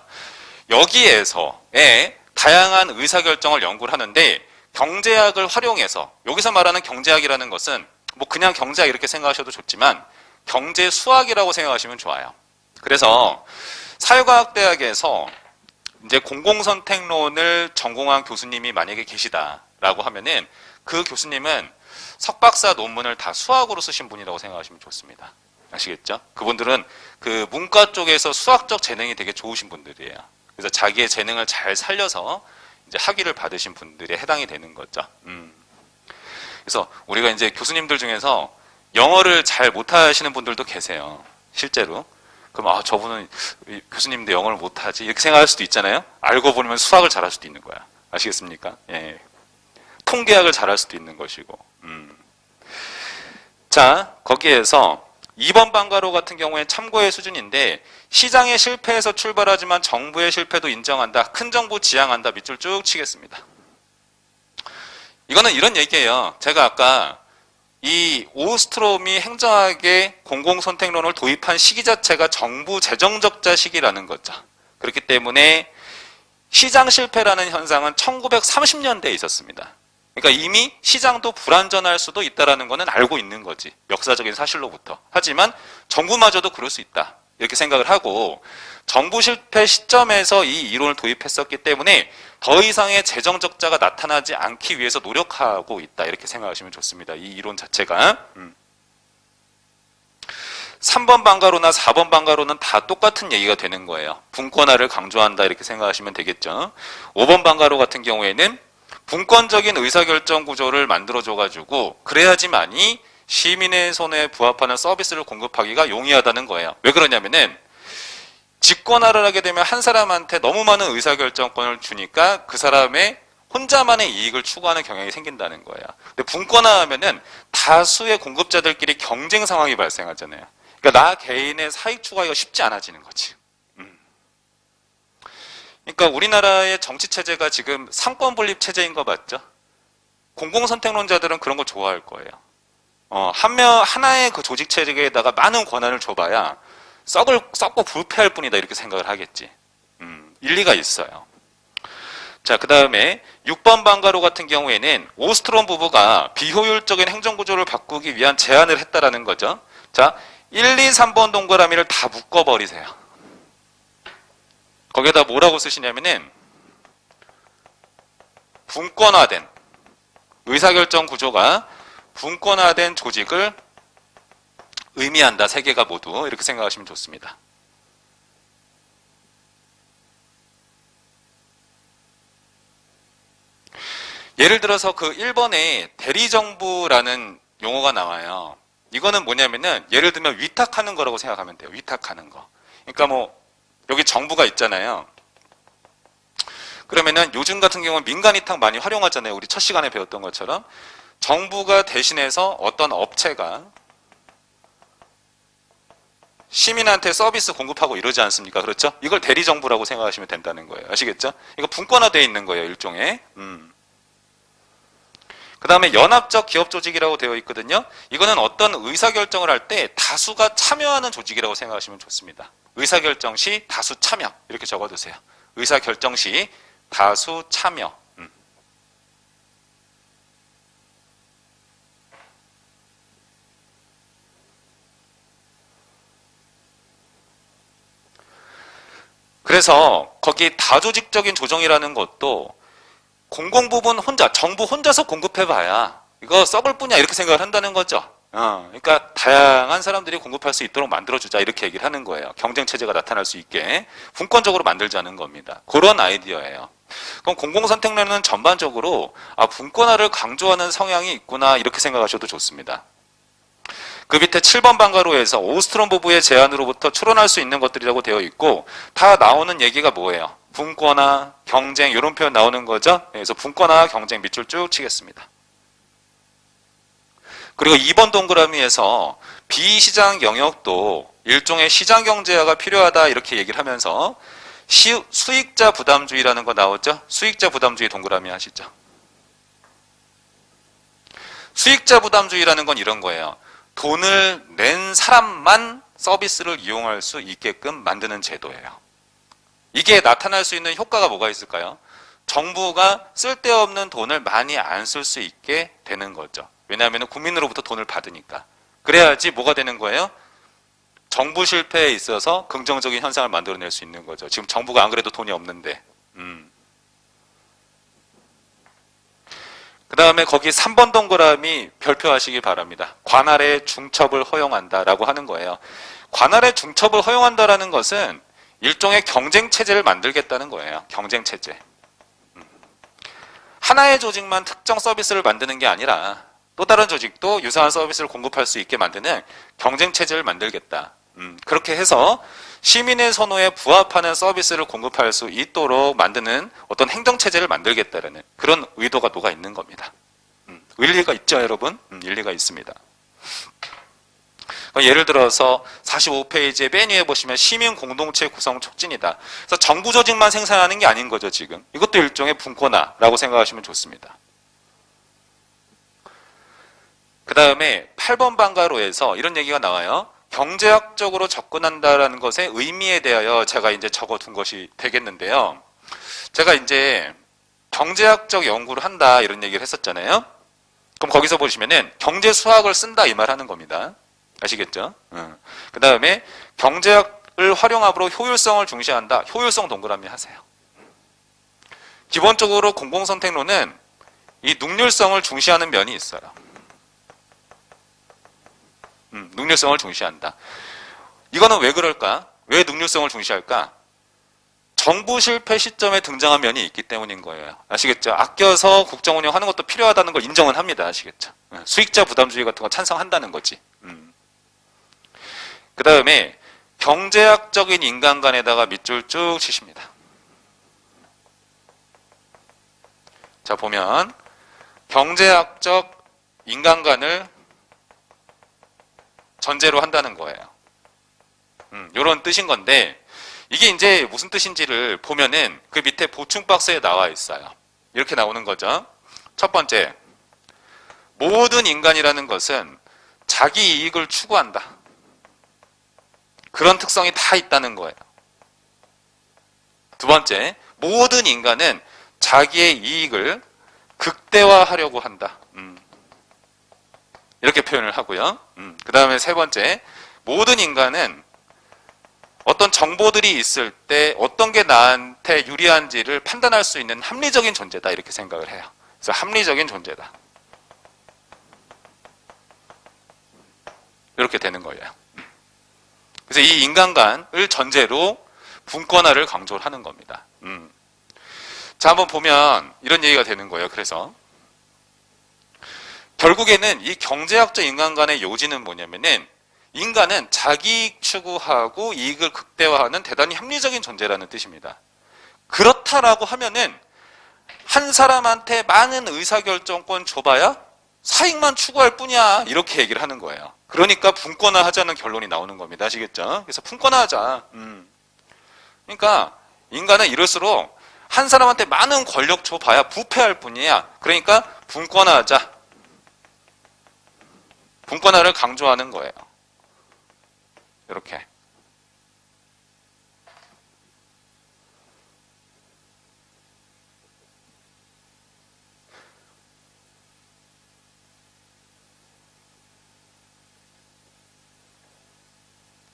여기에서의 다양한 의사결정을 연구를 하는데 경제학을 활용해서 여기서 말하는 경제학이라는 것은 뭐 그냥 경제학 이렇게 생각하셔도 좋지만 경제 수학이라고 생각하시면 좋아요. 그래서 사회과학대학에서 이제 공공선택론을 전공한 교수님이 만약에 계시다라고 하면은 그 교수님은 석박사 논문을 다 수학으로 쓰신 분이라고 생각하시면 좋습니다. 아시겠죠? 그분들은 그 문과 쪽에서 수학적 재능이 되게 좋으신 분들이에요. 그래서 자기의 재능을 잘 살려서 이제 학위를 받으신 분들에 해당이 되는 거죠. 그래서 우리가 이제 교수님들 중에서 영어를 잘 못하시는 분들도 계세요. 실제로. 그럼 저분은 교수님인데 영어를 못하지 이렇게 생각할 수도 있잖아요. 알고 보면 수학을 잘할 수도 있는 거야. 아시겠습니까? 예. 통계학을 잘할 수도 있는 것이고. 자, 거기에서 2번 방가로 같은 경우에 참고의 수준인데 시장의 실패에서 출발하지만 정부의 실패도 인정한다. 큰 정부 지향한다. 밑줄 쭉 치겠습니다. 이거는 이런 얘기예요. 제가 아까 이 오스트롬이 행정학의 공공선택론을 도입한 시기 자체가 정부 재정적자 시기라는 거죠. 그렇기 때문에 시장 실패라는 현상은 1930년대에 있었습니다. 그러니까 이미 시장도 불안전할 수도 있다는 것은 알고 있는 거지. 역사적인 사실로부터. 하지만 정부마저도 그럴 수 있다. 이렇게 생각을 하고 정부 실패 시점에서 이 이론을 도입했었기 때문에 더 이상의 재정 적자가 나타나지 않기 위해서 노력하고 있다. 이렇게 생각하시면 좋습니다. 이 이론 자체가. 3번 방가로나 4번 방가로는 다 똑같은 얘기가 되는 거예요. 분권화를 강조한다. 이렇게 생각하시면 되겠죠. 5번 방가로 같은 경우에는 분권적인 의사결정 구조를 만들어줘가지고 그래야지만이 시민의 손에 부합하는 서비스를 공급하기가 용이하다는 거예요. 왜 그러냐면은 집권화를 하게 되면 한 사람한테 너무 많은 의사결정권을 주니까 그 사람의 혼자만의 이익을 추구하는 경향이 생긴다는 거예요. 근데 분권화하면은 다수의 공급자들끼리 경쟁 상황이 발생하잖아요. 그러니까 나 개인의 사익 추구하기가 쉽지 않아지는 거지. 그러니까 우리나라의 정치 체제가 지금 상권 분립 체제인 거 맞죠? 공공선택론자들은 그런 거 좋아할 거예요. 하나의 그 조직 체제에다가 많은 권한을 줘봐야 썩고 불패할 뿐이다 이렇게 생각을 하겠지. 일리가 있어요. 자, 그 다음에 6번 방가로 같은 경우에는 오스트롬 부부가 비효율적인 행정구조를 바꾸기 위한 제안을 했다라는 거죠. 자, 1, 2, 3번 동그라미를 다 묶어버리세요. 거기에다 뭐라고 쓰시냐면은 분권화된 의사결정 구조가 분권화된 조직을 의미한다. 세 개가 모두 이렇게 생각하시면 좋습니다. 예를 들어서 그 1번에 대리정부라는 용어가 나와요. 이거는 뭐냐면은 예를 들면 위탁하는 거라고 생각하면 돼요. 위탁하는 거. 그러니까 뭐 여기 정부가 있잖아요. 그러면은 요즘 같은 경우는 민간 위탁 많이 활용하잖아요. 우리 첫 시간에 배웠던 것처럼 정부가 대신해서 어떤 업체가 시민한테 서비스 공급하고 이러지 않습니까? 그렇죠? 이걸 대리정부라고 생각하시면 된다는 거예요. 아시겠죠? 이거 분권화되어 있는 거예요. 일종의. 그 다음에 연합적 기업 조직이라고 되어 있거든요. 이거는 어떤 의사결정을 할 때 다수가 참여하는 조직이라고 생각하시면 좋습니다. 의사결정 시 다수 참여 이렇게 적어두세요. 의사결정 시 다수 참여. 그래서 거기 다조직적인 조정이라는 것도 공공부문 혼자, 정부 혼자서 공급해봐야 이거 썩을 뿐이야 이렇게 생각을 한다는 거죠. 그러니까 다양한 사람들이 공급할 수 있도록 만들어주자 이렇게 얘기를 하는 거예요. 경쟁체제가 나타날 수 있게 분권적으로 만들자는 겁니다. 그런 아이디어예요. 그럼 공공선택론은 전반적으로 분권화를 강조하는 성향이 있구나 이렇게 생각하셔도 좋습니다. 그 밑에 7번 방가로에서 오스트롬 부부의 제안으로부터 추론할 수 있는 것들이라고 되어 있고 다 나오는 얘기가 뭐예요? 분권화, 경쟁 이런 표현 나오는 거죠. 그래서 분권화, 경쟁 밑줄 쭉 치겠습니다. 그리고 2번 동그라미에서 비시장 영역도 일종의 시장경제화가 필요하다 이렇게 얘기를 하면서 수익자 부담주의라는 거 나오죠. 수익자 부담주의 동그라미 하시죠. 수익자 부담주의라는 건 이런 거예요. 돈을 낸 사람만 서비스를 이용할 수 있게끔 만드는 제도예요. 이게 나타날 수 있는 효과가 뭐가 있을까요? 정부가 쓸데없는 돈을 많이 안 쓸 수 있게 되는 거죠. 왜냐하면 국민으로부터 돈을 받으니까. 그래야지 뭐가 되는 거예요? 정부 실패에 있어서 긍정적인 현상을 만들어낼 수 있는 거죠. 지금 정부가 안 그래도 돈이 없는데. 그 다음에 거기 3번 동그라미 별표하시기 바랍니다. 관할의 중첩을 허용한다라고 하는 거예요. 관할의 중첩을 허용한다라는 것은 일종의 경쟁체제를 만들겠다는 거예요. 경쟁체제. 하나의 조직만 특정 서비스를 만드는 게 아니라 또 다른 조직도 유사한 서비스를 공급할 수 있게 만드는 경쟁체제를 만들겠다. 그렇게 해서 시민의 선호에 부합하는 서비스를 공급할 수 있도록 만드는 어떤 행정체제를 만들겠다는 그런 의도가 녹아 있는 겁니다. 일리가 있죠, 여러분? 일리가 있습니다. 예를 들어서 45페이지에 맨 위에 보시면 시민 공동체 구성 촉진이다. 그래서 정부 조직만 생산하는 게 아닌 거죠, 지금. 이것도 일종의 분권화라고 생각하시면 좋습니다. 그 다음에 8번 방가로에서 이런 얘기가 나와요. 경제학적으로 접근한다라는 것의 의미에 대하여 제가 이제 적어둔 것이 되겠는데요. 제가 이제 경제학적 연구를 한다 이런 얘기를 했었잖아요. 그럼 거기서 보시면은 경제 수학을 쓴다 이 말 하는 겁니다. 아시겠죠? 그 다음에 경제학을 활용함으로 효율성을 중시한다. 효율성 동그라미 하세요. 기본적으로 공공선택론은 이 능률성을 중시하는 면이 있어요. 능률성을 중시한다. 이거는 왜 그럴까? 왜 능률성을 중시할까? 정부 실패 시점에 등장한 면이 있기 때문인 거예요. 아시겠죠? 아껴서 국정 운영하는 것도 필요하다는 걸 인정은 합니다. 아시겠죠? 수익자 부담주의 같은 거 찬성한다는 거지. 그 다음에 경제학적인 인간관에다가 밑줄 쭉 치십니다. 자, 보면 경제학적 인간관을 전제로 한다는 거예요. 이런 뜻인 건데 이게 이제 무슨 뜻인지를 보면은 그 밑에 보충 박스에 나와 있어요. 이렇게 나오는 거죠. 첫 번째, 모든 인간이라는 것은 자기 이익을 추구한다. 그런 특성이 다 있다는 거예요. 두 번째, 모든 인간은 자기의 이익을 극대화하려고 한다. 이렇게 표현을 하고요. 그 다음에 세 번째, 모든 인간은 어떤 정보들이 있을 때 어떤 게 나한테 유리한지를 판단할 수 있는 합리적인 존재다 이렇게 생각을 해요. 그래서 합리적인 존재다. 이렇게 되는 거예요. 그래서 이 인간관을 전제로 분권화를 강조를 하는 겁니다. 자, 한번 보면 이런 얘기가 되는 거예요. 그래서 결국에는 이 경제학적 인간관의 요지는 뭐냐면은 인간은 자기 이익 추구하고 이익을 극대화하는 대단히 합리적인 존재라는 뜻입니다. 그렇다라고 하면은 한 사람한테 많은 의사결정권 줘봐야 사익만 추구할 뿐이야 이렇게 얘기를 하는 거예요. 그러니까 분권화하자는 결론이 나오는 겁니다. 아시겠죠? 그래서 분권화하자. 그러니까 인간은 이럴수록 한 사람한테 많은 권력 줘봐야 부패할 뿐이야. 그러니까 분권화하자. 분권화를 강조하는 거예요. 이렇게.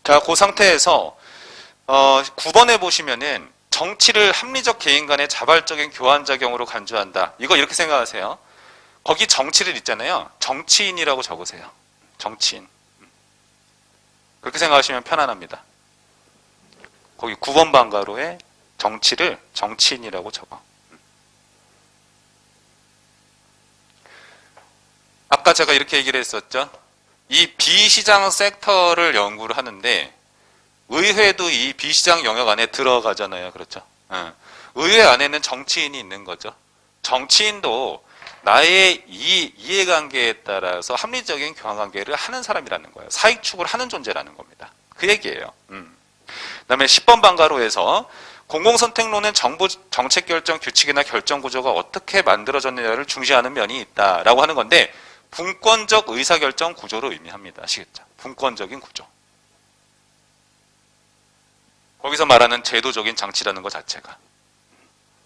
자, 그 상태에서 9번에 보시면은 정치를 합리적 개인 간의 자발적인 교환작용으로 간주한다. 이거 이렇게 생각하세요. 거기 정치를 있잖아요. 정치인이라고 적으세요. 정치인. 그렇게 생각하시면 편안합니다. 거기 9번 방가로에 정치를 정치인이라고 적어. 아까 제가 이렇게 얘기를 했었죠. 이 비시장 섹터를 연구를 하는데 의회도 이 비시장 영역 안에 들어가잖아요. 그렇죠? 의회 안에는 정치인이 있는 거죠. 정치인도 나의 이해관계에 따라서 합리적인 교환관계를 하는 사람이라는 거예요. 사익 추구를 하는 존재라는 겁니다. 그 얘기예요. 그다음에 10번 방가로에서 공공선택론은 정부 정책결정 규칙이나 결정구조가 어떻게 만들어졌느냐를 중시하는 면이 있다라고 하는 건데 분권적 의사결정 구조를 의미합니다. 아시겠죠? 분권적인 구조. 거기서 말하는 제도적인 장치라는 것 자체가.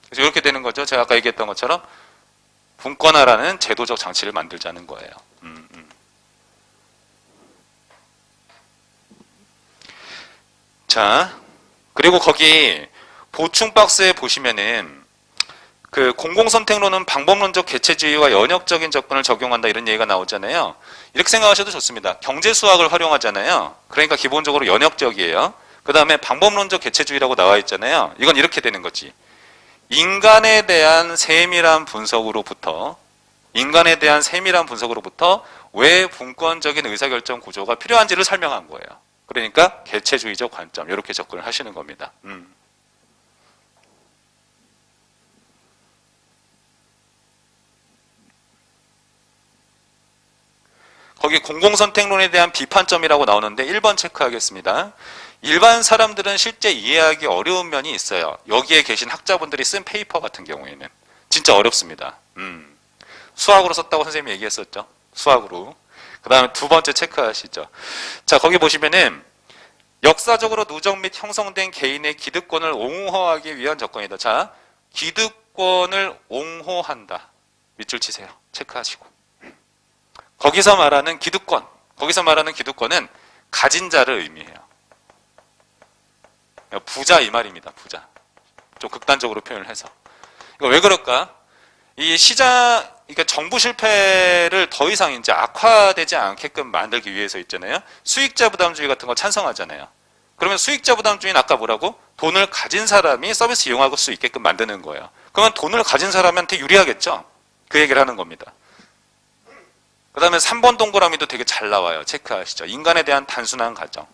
그래서 이렇게 되는 거죠. 제가 아까 얘기했던 것처럼 분권화라는 제도적 장치를 만들자는 거예요. 자, 그리고 거기 보충 박스에 보시면은 그 공공선택론은 방법론적 개체주의와 연역적인 접근을 적용한다 이런 얘기가 나오잖아요. 이렇게 생각하셔도 좋습니다. 경제수학을 활용하잖아요. 그러니까 기본적으로 연역적이에요. 그 다음에 방법론적 개체주의라고 나와 있잖아요. 이건 이렇게 되는 거지. 인간에 대한 세밀한 분석으로부터 왜 분권적인 의사결정 구조가 필요한지를 설명한 거예요. 그러니까 개체주의적 관점 이렇게 접근을 하시는 겁니다. 거기 공공선택론에 대한 비판점이라고 나오는데 1번 체크하겠습니다. 일반 사람들은 실제 이해하기 어려운 면이 있어요. 여기에 계신 학자분들이 쓴 페이퍼 같은 경우에는 진짜 어렵습니다. 수학으로 썼다고 선생님이 얘기했었죠. 수학으로. 그 다음에 두 번째 체크하시죠. 자, 거기 보시면은 역사적으로 누적 및 형성된 개인의 기득권을 옹호하기 위한 접근이다. 자, 기득권을 옹호한다. 밑줄 치세요. 체크하시고. 거기서 말하는 기득권은 가진 자를 의미해요. 부자 이 말입니다. 부자. 좀 극단적으로 표현을 해서. 이거 왜 그럴까? 이 그러니까 정부 실패를 더 이상 이제 악화되지 않게끔 만들기 위해서 있잖아요. 수익자 부담주의 같은 거 찬성하잖아요. 그러면 수익자 부담주의는 아까 뭐라고? 돈을 가진 사람이 서비스 이용할 수 있게끔 만드는 거예요. 그러면 돈을 가진 사람한테 유리하겠죠? 그 얘기를 하는 겁니다. 그 다음에 3번 동그라미도 되게 잘 나와요. 체크하시죠. 인간에 대한 단순한 가정.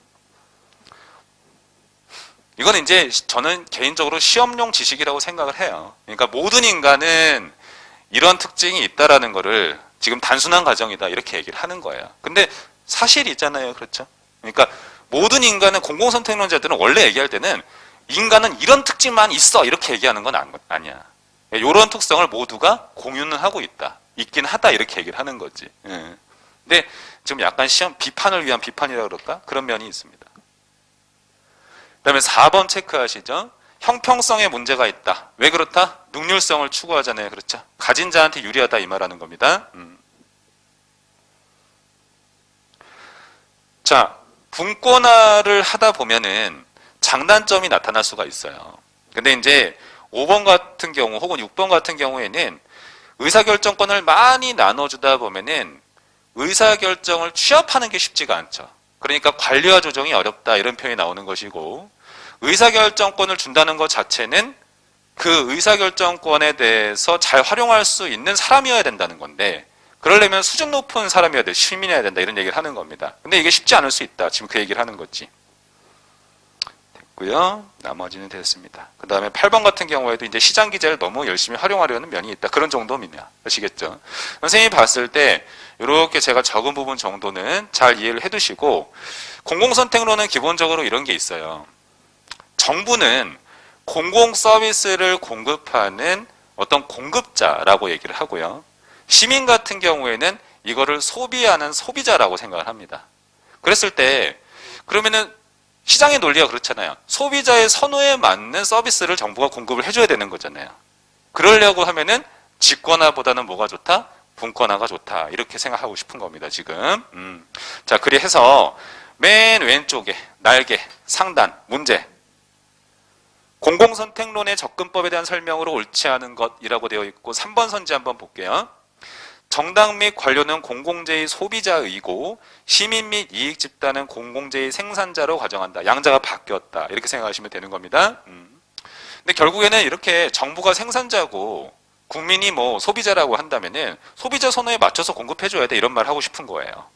이건 이제 저는 개인적으로 시험용 지식이라고 생각을 해요. 그러니까 모든 인간은 이런 특징이 있다라는 거를 지금 단순한 가정이다 이렇게 얘기를 하는 거예요. 근데 사실이 있잖아요. 그렇죠? 그러니까 모든 인간은 공공선택론자들은 원래 얘기할 때는 인간은 이런 특징만 있어 이렇게 얘기하는 건 아니야. 이런 특성을 모두가 공유는 하고 있긴 하다 이렇게 얘기를 하는 거지. 근데 지금 약간 시험 비판을 위한 비판이라고 그럴까? 그런 면이 있습니다. 그 다음에 4번 체크하시죠. 형평성에 문제가 있다. 왜 그렇다? 능률성을 추구하잖아요. 그렇죠? 가진 자한테 유리하다 이 말하는 겁니다. 자, 분권화를 하다 보면은 장단점이 나타날 수가 있어요. 근데 이제 5번 같은 경우 혹은 6번 같은 경우에는 의사결정권을 많이 나눠주다 보면은 의사결정을 취합하는 게 쉽지가 않죠. 그러니까 관리와 조정이 어렵다 이런 표현이 나오는 것이고, 의사결정권을 준다는 것 자체는 그 의사결정권에 대해서 잘 활용할 수 있는 사람이어야 된다는 건데, 그러려면 수준 높은 사람이어야 돼, 시민이어야 된다 이런 얘기를 하는 겁니다. 근데 이게 쉽지 않을 수 있다. 지금 그 얘기를 하는 거지. 됐고요. 나머지는 됐습니다. 그 다음에 8번 같은 경우에도 이제 시장 기제를 너무 열심히 활용하려는 면이 있다. 그런 정도입니다. 아시겠죠? 선생님이 봤을 때 이렇게 제가 적은 부분 정도는 잘 이해를 해두시고, 공공선택론은 기본적으로 이런 게 있어요. 정부는 공공 서비스를 공급하는 어떤 공급자라고 얘기를 하고요. 시민 같은 경우에는 이거를 소비하는 소비자라고 생각을 합니다. 그랬을 때 그러면은 시장의 논리가 그렇잖아요. 소비자의 선호에 맞는 서비스를 정부가 공급을 해줘야 되는 거잖아요. 그러려고 하면은 직권화보다는 뭐가 좋다? 분권화가 좋다. 이렇게 생각하고 싶은 겁니다, 지금. 자, 그리해서 맨 왼쪽에 날개, 상단, 문제. 공공선택론의 접근법에 대한 설명으로 옳지 않은 것이라고 되어 있고, 3번 선지 한번 볼게요. 정당 및 관료는 공공재의 소비자이고 시민 및 이익집단은 공공재의 생산자로 가정한다. 양자가 바뀌었다. 이렇게 생각하시면 되는 겁니다. 근데 결국에는 이렇게 정부가 생산자고 국민이 뭐 소비자라고 한다면은 소비자 선호에 맞춰서 공급해줘야 돼. 이런 말 하고 싶은 거예요.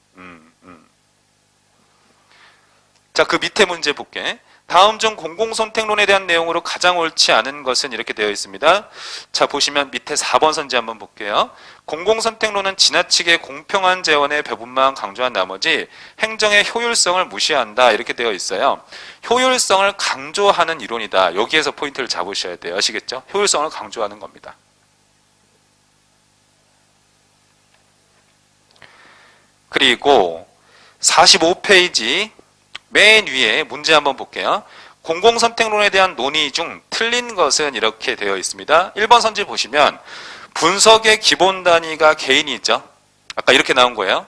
자, 그 밑에 문제 볼게. 다음 중 공공선택론에 대한 내용으로 가장 옳지 않은 것은 이렇게 되어 있습니다. 자, 보시면 밑에 4번 선지 한번 볼게요. 공공선택론은 지나치게 공평한 재원의 배분만 강조한 나머지 행정의 효율성을 무시한다. 이렇게 되어 있어요. 효율성을 강조하는 이론이다. 여기에서 포인트를 잡으셔야 돼요. 아시겠죠? 효율성을 강조하는 겁니다. 그리고 45페이지 맨 위에 문제 한번 볼게요. 공공선택론에 대한 논의 중 틀린 것은 이렇게 되어 있습니다. 1번 선지 보시면 분석의 기본 단위가 개인이죠. 아까 이렇게 나온 거예요.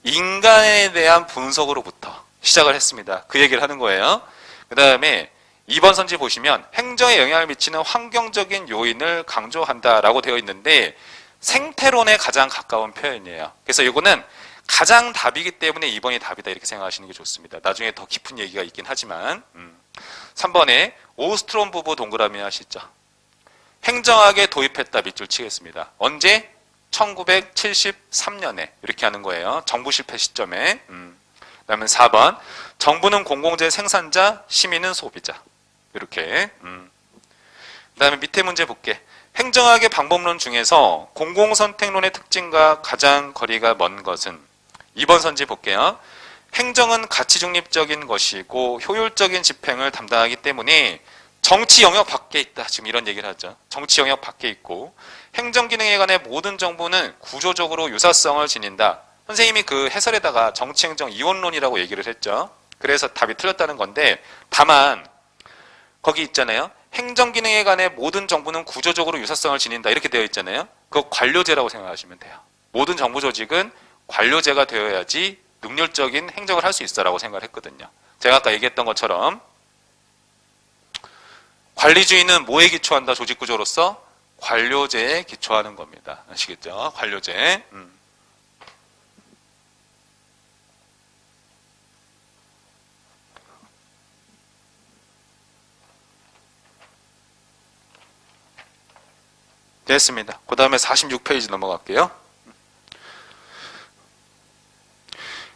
인간에 대한 분석으로부터 시작을 했습니다. 그 얘기를 하는 거예요. 그 다음에 2번 선지 보시면 행정에 영향을 미치는 환경적인 요인을 강조한다라고 되어 있는데 생태론에 가장 가까운 표현이에요. 그래서 이거는 가장 답이기 때문에 2번이 답이다 이렇게 생각하시는 게 좋습니다. 나중에 더 깊은 얘기가 있긴 하지만 3번에 오스트롬 부부 동그라미 하시죠. 행정학에 도입했다 밑줄 치겠습니다. 언제? 1973년에 이렇게 하는 거예요. 정부 실패 시점에. 그다음에 4번 정부는 공공재 생산자, 시민은 소비자. 이렇게. 그다음에 밑에 문제 볼게. 행정학의 방법론 중에서 공공선택론의 특징과 가장 거리가 먼 것은 2번 선지 볼게요. 행정은 가치 중립적인 것이고 효율적인 집행을 담당하기 때문에 정치 영역 밖에 있다. 지금 이런 얘기를 하죠. 정치 영역 밖에 있고 행정 기능에 관해 모든 정보는 구조적으로 유사성을 지닌다. 선생님이 그 해설에다가 정치 행정 이원론이라고 얘기를 했죠. 그래서 답이 틀렸다는 건데 다만 거기 있잖아요. 행정 기능에 관해 모든 정보는 구조적으로 유사성을 지닌다. 이렇게 되어 있잖아요. 그거 관료제라고 생각하시면 돼요. 모든 정부 조직은 관료제가 되어야지 능률적인 행정을 할 수 있어라고 생각을 했거든요. 제가 아까 얘기했던 것처럼 관리주의는 뭐에 기초한다? 조직구조로서 관료제에 기초하는 겁니다. 아시겠죠? 관료제. 됐습니다. 그 다음에 46페이지 넘어갈게요.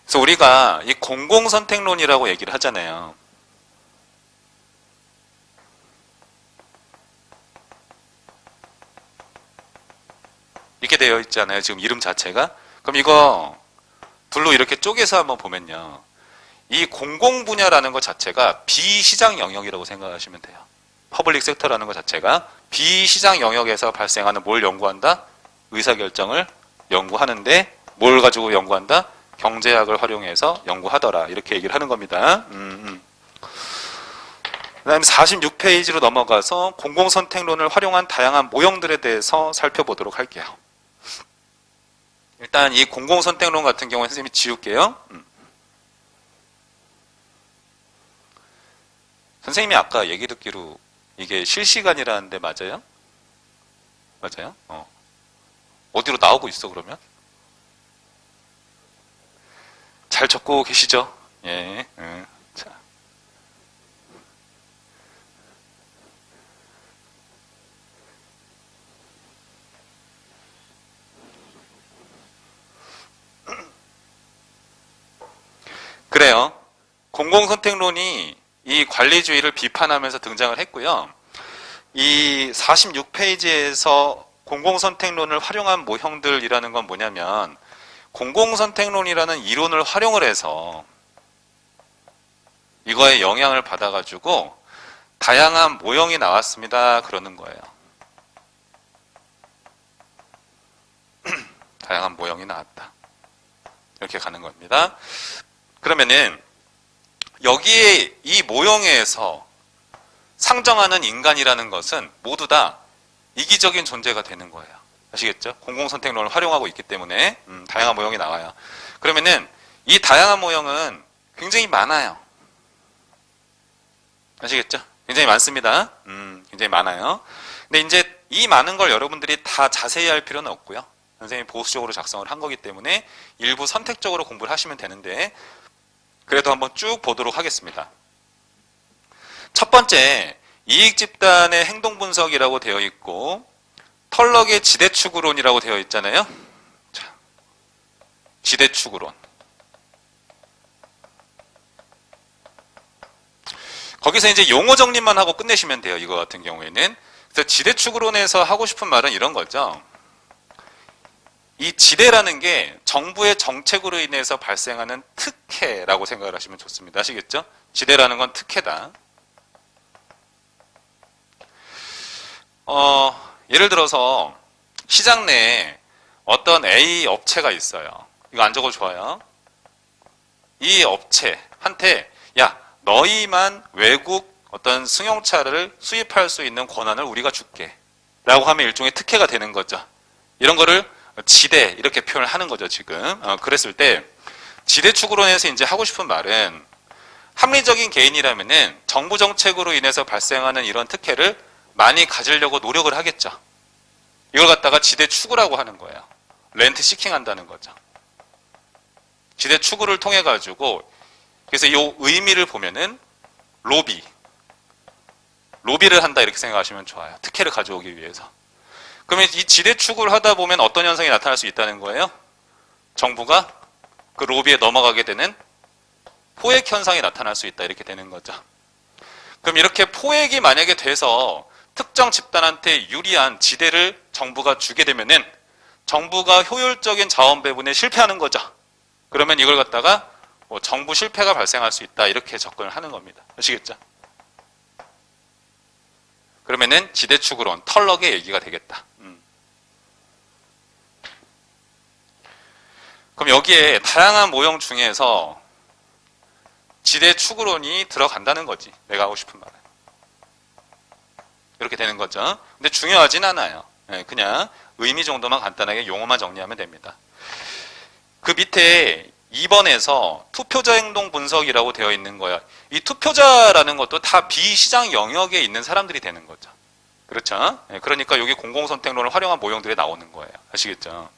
그래서 우리가 이 공공선택론이라고 얘기를 하잖아요. 이렇게 되어 있잖아요. 지금 이름 자체가. 그럼 이거 둘로 이렇게 쪼개서 한번 보면요. 이 공공 분야라는 것 자체가 비시장 영역이라고 생각하시면 돼요. 퍼블릭 섹터라는 것 자체가 비시장 영역에서 발생하는 뭘 연구한다? 의사결정을 연구하는데 뭘 가지고 연구한다? 경제학을 활용해서 연구하더라. 이렇게 얘기를 하는 겁니다. 그 다음에 46페이지로 넘어가서 공공선택론을 활용한 다양한 모형들에 대해서 살펴보도록 할게요. 일단 이 공공선택론 같은 경우는 선생님이 지울게요. 선생님이 아까 얘기 듣기로 이게 실시간이라는데 맞아요? 맞아요? 어디로 나오고 있어 그러면? 잘 적고 계시죠? 예. 자. 그래요. 공공선택론이 이 관리주의를 비판하면서 등장을 했고요. 이 46페이지에서 공공선택론을 활용한 모형들이라는 건 뭐냐면 공공선택론이라는 이론을 활용을 해서 이거에 영향을 받아가지고 다양한 모형이 나왔습니다. 그러는 거예요. 다양한 모형이 나왔다. 이렇게 가는 겁니다. 그러면은 여기에 이 모형에서 상정하는 인간이라는 것은 모두 다 이기적인 존재가 되는 거예요. 아시겠죠? 공공선택론을 활용하고 있기 때문에 다양한 모형이 나와요. 그러면은 이 다양한 모형은 굉장히 많아요. 아시겠죠? 굉장히 많습니다. 굉장히 많아요. 근데 이제 이 많은 걸 여러분들이 다 자세히 할 필요는 없고요. 선생님이 보수적으로 작성을 한 거기 때문에 일부 선택적으로 공부를 하시면 되는데 그래도 한번 쭉 보도록 하겠습니다. 첫 번째, 이익집단의 행동분석이라고 되어 있고 털럭의 지대추구론이라고 되어 있잖아요. 자, 지대추구론. 거기서 이제 용어 정리만 하고 끝내시면 돼요. 이거 같은 경우에는. 그래서 지대추구론에서 하고 싶은 말은 이런 거죠. 이 지대라는 게 정부의 정책으로 인해서 발생하는 특혜라고 생각을 하시면 좋습니다. 아시겠죠? 지대라는 건 특혜다. 예를 들어서 시장 내에 어떤 A 업체가 있어요. 이거 안 적어도 좋아요. 이 업체한테 야, 너희만 외국 어떤 승용차를 수입할 수 있는 권한을 우리가 줄게 라고 하면 일종의 특혜가 되는 거죠. 이런 거를 지대 이렇게 표현을 하는 거죠. 지금 그랬을 때 지대추구론에서 이제 하고 싶은 말은 합리적인 개인이라면은 정부 정책으로 인해서 발생하는 이런 특혜를 많이 가지려고 노력을 하겠죠. 이걸 갖다가 지대추구라고 하는 거예요. 렌트 시킹 한다는 거죠. 지대추구를 통해 가지고 그래서 이 의미를 보면은 로비를 한다 이렇게 생각하시면 좋아요. 특혜를 가져오기 위해서. 그러면 이 지대추구를 하다 보면 어떤 현상이 나타날 수 있다는 거예요? 정부가 그 로비에 넘어가게 되는 포획 현상이 나타날 수 있다 이렇게 되는 거죠. 그럼 이렇게 포획이 만약에 돼서 특정 집단한테 유리한 지대를 정부가 주게 되면은 정부가 효율적인 자원 배분에 실패하는 거죠. 그러면 이걸 갖다가 정부 실패가 발생할 수 있다 이렇게 접근을 하는 겁니다. 아시겠죠? 그러면은 지대추구론, 털럭의 얘기가 되겠다. 그럼 여기에 다양한 모형 중에서 지대추구론이 들어간다는 거지. 내가 하고 싶은 말은. 이렇게 되는 거죠. 근데 중요하진 않아요. 그냥 의미 정도만 간단하게 용어만 정리하면 됩니다. 그 밑에 2번에서 투표자 행동 분석이라고 되어 있는 거야. 이 투표자라는 것도 다 비시장 영역에 있는 사람들이 되는 거죠. 그렇죠? 그러니까 여기 공공선택론을 활용한 모형들이 나오는 거예요. 아시겠죠?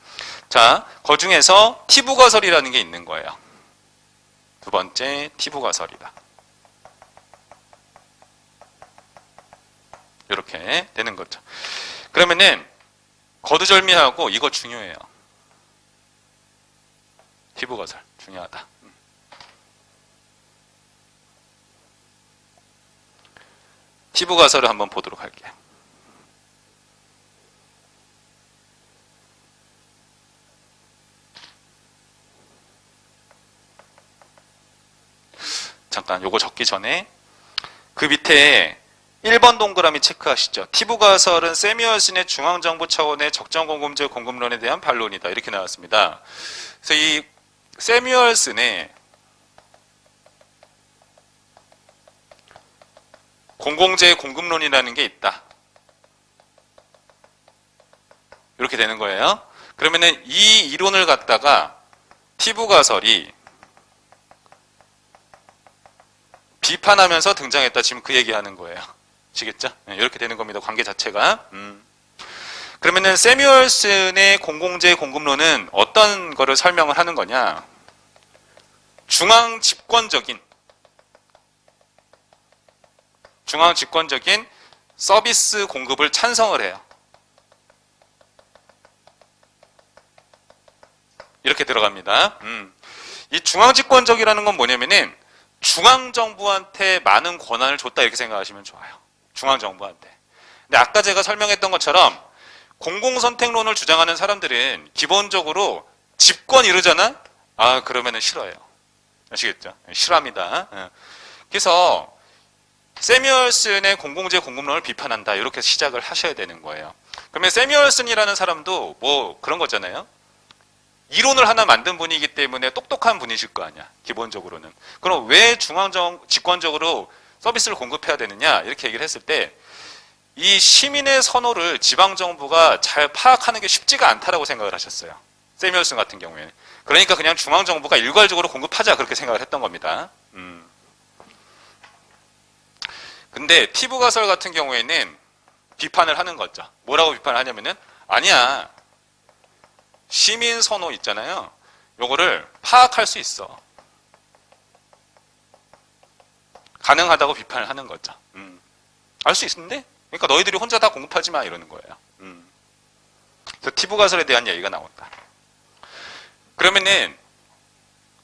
자, 그 중에서 티부가설이라는 게 있는 거예요. 두 번째, 티부가설이다. 이렇게 되는 거죠. 그러면은 거두절미하고 이거 중요해요. 티부가설 중요하다. 티부가설을 한번 보도록 할게요. 잠깐 요거 적기 전에 그 밑에 1번 동그라미 체크하시죠. 티부가설은 세뮤얼슨의 중앙정부 차원의 적정공급제 공급론에 대한 반론이다. 이렇게 나왔습니다. 그래서 이 세뮤얼슨의 공공재 공급론이라는 게 있다. 이렇게 되는 거예요. 그러면은 이 이론을 갖다가 티부가설이 비판하면서 등장했다. 지금 그 얘기하는 거예요. 아시겠죠? 이렇게 되는 겁니다. 관계 자체가. 그러면은 세뮤얼슨의 공공재 공급론은 어떤 거를 설명을 하는 거냐? 중앙 집권적인 서비스 공급을 찬성을 해요. 이렇게 들어갑니다. 이 중앙 집권적이라는 건 뭐냐면은 중앙정부한테 많은 권한을 줬다 이렇게 생각하시면 좋아요. 중앙정부한테. 근데 아까 제가 설명했던 것처럼 공공선택론을 주장하는 사람들은 기본적으로 집권 이러잖아? 아, 그러면은 싫어요. 아시겠죠? 싫어합니다. 그래서 세뮤얼슨의 공공재 공급론을 비판한다. 이렇게 시작을 하셔야 되는 거예요. 그러면 세뮤얼슨이라는 사람도 뭐 그런 거잖아요. 이론을 하나 만든 분이기 때문에 똑똑한 분이실 거 아니야. 기본적으로는. 그럼 왜 집권적으로 서비스를 공급해야 되느냐? 이렇게 얘기를 했을 때 이 시민의 선호를 지방정부가 잘 파악하는 게 쉽지가 않다라고 생각을 하셨어요. 세뮤얼슨 같은 경우에는. 그러니까 그냥 중앙정부가 일괄적으로 공급하자 그렇게 생각을 했던 겁니다. 근데 티브가설 같은 경우에는 비판을 하는 거죠. 뭐라고 비판을 하냐면은 아니야. 시민 선호 있잖아요. 요거를 파악할 수 있어. 가능하다고 비판을 하는 거죠. 알 수 있는데? 그러니까 너희들이 혼자 다 공급하지 마 이러는 거예요. 그래서 티브가설에 대한 얘기가 나온다. 그러면은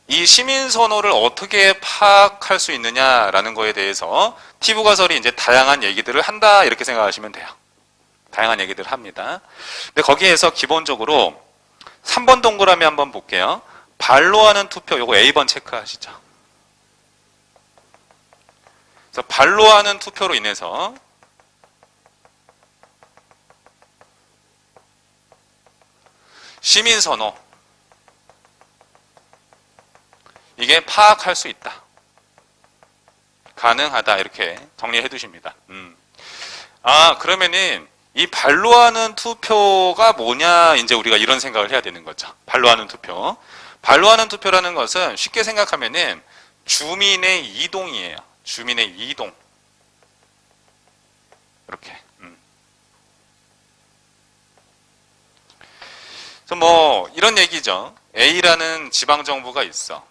이 시민 선호를 어떻게 파악할 수 있느냐라는 거에 대해서 티브가설이 이제 다양한 얘기들을 한다 이렇게 생각하시면 돼요. 다양한 얘기들을 합니다. 근데 거기에서 기본적으로 3번 동그라미 한번 볼게요. 발로 하는 투표 요거 A번 체크하시죠. 그래서 발로 하는 투표로 인해서 시민 선호 이게 파악할 수 있다. 가능하다. 이렇게 정리해 두십니다. 아, 그러면은 이 발로 하는 투표가 뭐냐, 이제 우리가 이런 생각을 해야 되는 거죠. 발로 하는 투표. 발로 하는 투표라는 것은 쉽게 생각하면은 주민의 이동이에요. 주민의 이동. 이렇게. 그래서 뭐 이런 얘기죠. A라는 지방정부가 있어.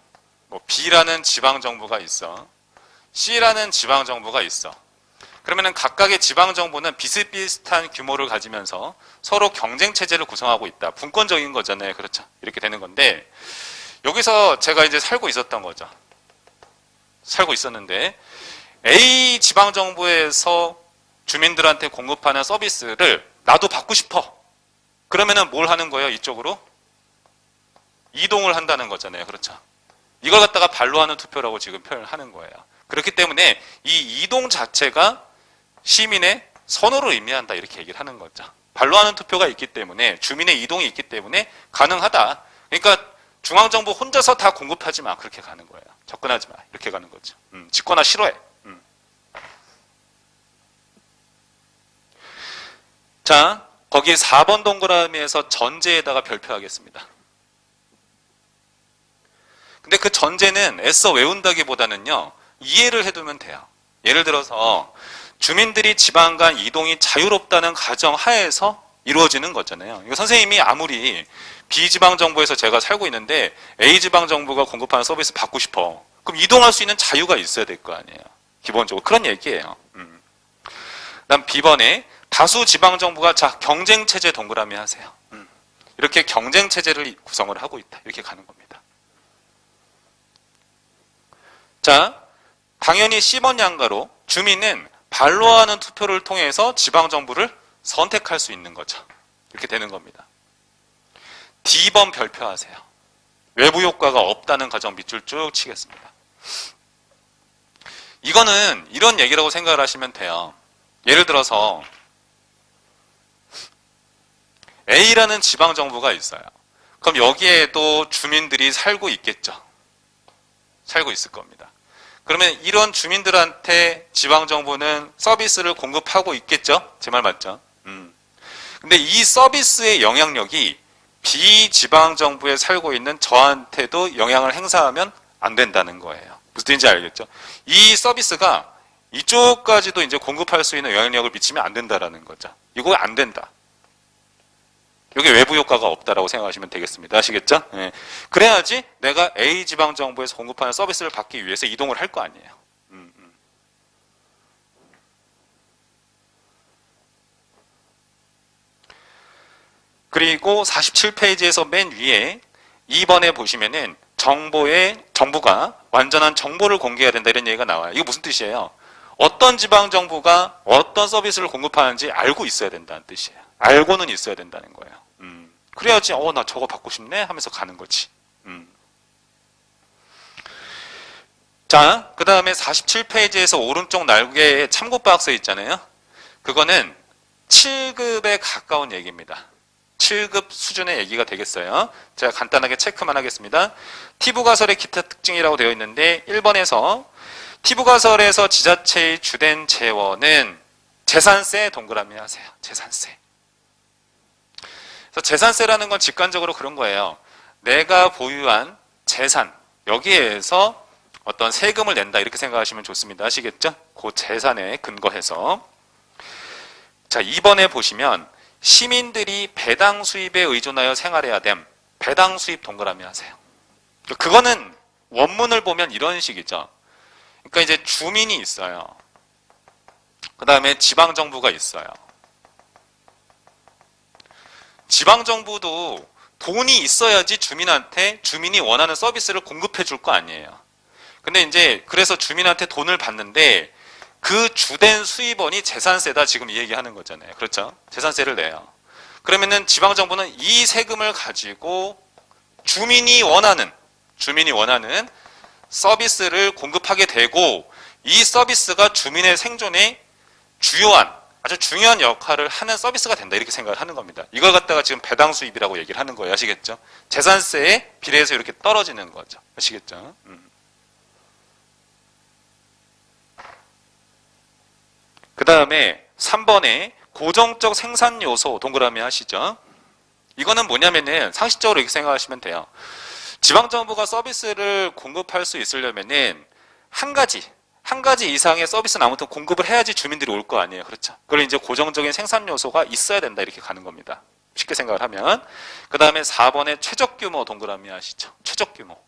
뭐 B라는 지방정부가 있어. C라는 지방정부가 있어. 그러면은 각각의 지방정부는 비슷비슷한 규모를 가지면서 서로 경쟁체제를 구성하고 있다. 분권적인 거잖아요. 그렇죠. 이렇게 되는 건데, 여기서 제가 이제 살고 있었던 거죠. 살고 있었는데, A 지방정부에서 주민들한테 공급하는 서비스를 나도 받고 싶어. 그러면은 뭘 하는 거예요? 이쪽으로? 이동을 한다는 거잖아요. 그렇죠. 이걸 갖다가 발로 하는 투표라고 지금 표현을 하는 거예요. 그렇기 때문에 이 이동 자체가 시민의 선호를 의미한다 이렇게 얘기를 하는 거죠. 발로 하는 투표가 있기 때문에 주민의 이동이 있기 때문에 가능하다. 그러니까 중앙정부 혼자서 다 공급하지 마 그렇게 가는 거예요. 접근하지 마 이렇게 가는 거죠. 집권화 싫어해. 자, 거기 4번 동그라미에서 전제에다가 별표하겠습니다. 근데 그 전제는 애써 외운다기보다는요, 이해를 해두면 돼요. 예를 들어서 주민들이 지방 간 이동이 자유롭다는 가정 하에서 이루어지는 거잖아요. 이거 선생님이 아무리 B지방정부에서 제가 살고 있는데 A지방정부가 공급하는 서비스 받고 싶어. 그럼 이동할 수 있는 자유가 있어야 될 거 아니에요. 기본적으로 그런 얘기예요. 그다음 B번에 다수 지방정부가 자 경쟁체제 동그라미 하세요. 이렇게 경쟁체제를 구성을 하고 있다. 이렇게 가는 겁니다. 자, 당연히 C번 양가로 주민은 발로 하는 투표를 통해서 지방정부를 선택할 수 있는 거죠. 이렇게 되는 겁니다. D번 별표하세요. 외부 효과가 없다는 가정 밑줄 쭉 치겠습니다. 이거는 이런 얘기라고 생각을 하시면 돼요. 예를 들어서 A라는 지방정부가 있어요. 그럼 여기에도 주민들이 살고 있겠죠. 살고 있을 겁니다. 그러면 이런 주민들한테 지방정부는 서비스를 공급하고 있겠죠? 제 말 맞죠? 근데 이 서비스의 영향력이 비지방정부에 살고 있는 저한테도 영향을 행사하면 안 된다는 거예요. 무슨 뜻인지 알겠죠? 이 서비스가 이쪽까지도 이제 공급할 수 있는 영향력을 미치면 안 된다라는 거죠. 이거 안 된다. 여기 외부 효과가 없다라고 생각하시면 되겠습니다. 아시겠죠? 예. 그래야지 내가 A 지방 정부에서 공급하는 서비스를 받기 위해서 이동을 할 거 아니에요. 그리고 47페이지에서 맨 위에 2번에 보시면은 정부가 완전한 정보를 공개해야 된다 이런 얘기가 나와요. 이거 무슨 뜻이에요? 어떤 지방 정부가 어떤 서비스를 공급하는지 알고 있어야 된다는 뜻이에요. 알고는 있어야 된다는 거예요. 그래야지 나 저거 받고 싶네 하면서 가는 거지. 자, 그 다음에 47페이지에서 오른쪽 날개에 참고 박스 있잖아요. 그거는 7급에 가까운 얘기입니다. 7급 수준의 얘기가 되겠어요. 제가 간단하게 체크만 하겠습니다. 티부가설의 기타 특징이라고 되어 있는데 1번에서 티부가설에서 지자체의 주된 재원은 재산세 동그라미 하세요. 재산세. 그래서 재산세라는 건 직관적으로 그런 거예요. 내가 보유한 재산 여기에서 어떤 세금을 낸다 이렇게 생각하시면 좋습니다. 아시겠죠? 그 재산에 근거해서. 자, 2번에 보시면 시민들이 배당 수입에 의존하여 생활해야 됨. 배당 수입 동그라미 하세요. 그거는 원문을 보면 이런 식이죠. 그러니까 이제 주민이 있어요. 그 다음에 지방정부가 있어요. 지방정부도 돈이 있어야지 주민이 원하는 서비스를 공급해 줄 거 아니에요. 근데 이제 그래서 주민한테 돈을 받는데 그 주된 수입원이 재산세다 지금 이 얘기하는 거잖아요. 그렇죠? 재산세를 내요. 그러면은 지방정부는 이 세금을 가지고 주민이 원하는 서비스를 공급하게 되고 이 서비스가 주민의 생존에 아주 중요한 역할을 하는 서비스가 된다 이렇게 생각을 하는 겁니다. 이걸 갖다가 지금 배당 수입이라고 얘기를 하는 거예요. 아시겠죠? 재산세에 비례해서 이렇게 떨어지는 거죠. 아시겠죠? 그 다음에 3번에 고정적 생산 요소 동그라미 하시죠. 이거는 뭐냐면은 상식적으로 이렇게 생각하시면 돼요. 지방정부가 서비스를 공급할 수 있으려면은 한 가지 이상의 서비스는 아무튼 공급을 해야지 주민들이 올 거 아니에요. 그렇죠? 그걸 이제 고정적인 생산 요소가 있어야 된다 이렇게 가는 겁니다. 쉽게 생각을 하면. 그 다음에 4번에 최적 규모 동그라미 하시죠. 최적 규모.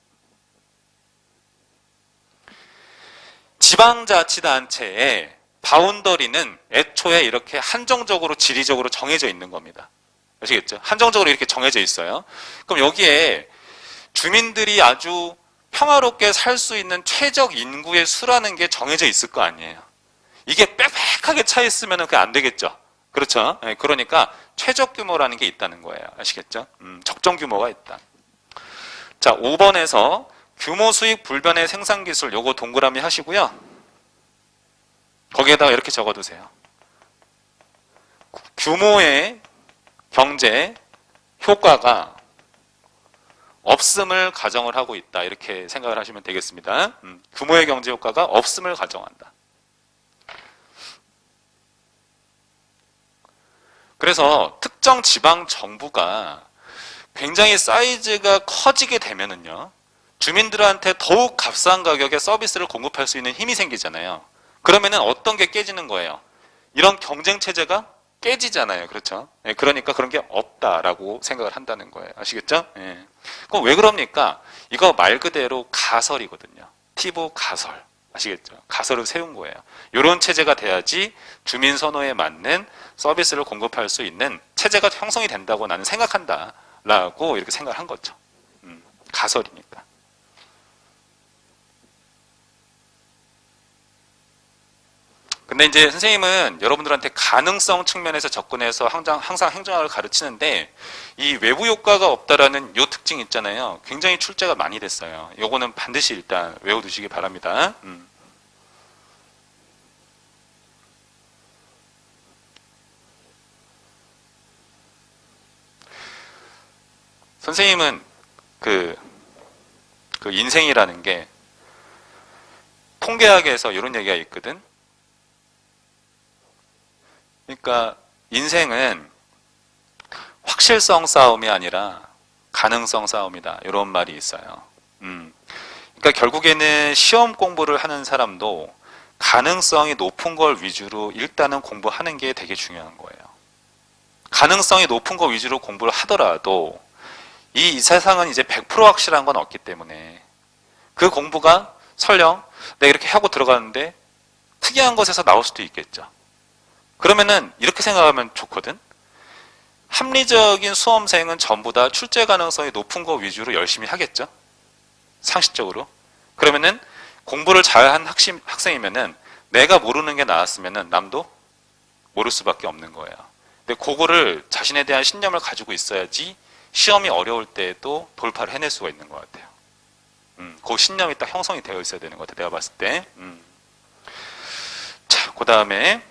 지방자치단체의 바운더리는 애초에 이렇게 한정적으로 지리적으로 정해져 있는 겁니다. 아시겠죠? 한정적으로 이렇게 정해져 있어요. 그럼 여기에 주민들이 아주 평화롭게 살 수 있는 최적 인구의 수라는 게 정해져 있을 거 아니에요. 이게 빽빽하게 차 있으면 그게 안 되겠죠. 그렇죠? 네, 그러니까 최적 규모라는 게 있다는 거예요. 아시겠죠? 적정 규모가 있다. 자, 5번에서 규모 수익 불변의 생산 기술 요거 동그라미 하시고요. 거기에다가 이렇게 적어두세요. 규모의 경제 효과가 없음을 가정을 하고 있다. 이렇게 생각을 하시면 되겠습니다. 규모의 경제 효과가 없음을 가정한다. 그래서 특정 지방 정부가 굉장히 사이즈가 커지게 되면은요, 주민들한테 더욱 값싼 가격에 서비스를 공급할 수 있는 힘이 생기잖아요. 그러면은 어떤 게 깨지는 거예요? 이런 경쟁 체제가 깨지잖아요. 그렇죠? 예, 그러니까 그런 게 없다라고 생각을 한다는 거예요. 아시겠죠? 예. 그럼 왜 그럽니까? 이거 말 그대로 가설이거든요. 티브 가설. 아시겠죠? 가설을 세운 거예요. 이런 체제가 돼야지 주민 선호에 맞는 서비스를 공급할 수 있는 체제가 형성이 된다고 나는 생각한다라고 이렇게 생각을 한 거죠. 가설이니까. 근데 이제 선생님은 여러분들한테 가능성 측면에서 접근해서 항상 행정학을 가르치는데 이 외부 효과가 없다라는 요 특징 있잖아요. 굉장히 출제가 많이 됐어요. 요거는 반드시 일단 외워두시기 바랍니다. 선생님은 그 인생이라는 게 통계학에서 이런 얘기가 있거든. 그러니까 인생은 확실성 싸움이 아니라 가능성 싸움이다. 이런 말이 있어요. 그러니까 결국에는 시험 공부를 하는 사람도 가능성이 높은 걸 위주로 일단은 공부하는 게 되게 중요한 거예요. 가능성이 높은 거 위주로 공부를 하더라도 이 세상은 이제 100% 확실한 건 없기 때문에 그 공부가 설령 내가 이렇게 하고 들어가는데 특이한 것에서 나올 수도 있겠죠. 그러면은 이렇게 생각하면 좋거든. 합리적인 수험생은 전부 다 출제 가능성이 높은 거 위주로 열심히 하겠죠. 상식적으로. 그러면은 공부를 잘한 학생이면은 내가 모르는 게 나왔으면은 남도 모를 수밖에 없는 거예요. 근데 그거를 자신에 대한 신념을 가지고 있어야지 시험이 어려울 때에도 돌파를 해낼 수가 있는 것 같아요. 그 신념이 딱 형성이 되어 있어야 되는 것 같아요. 내가 봤을 때. 자, 그 다음에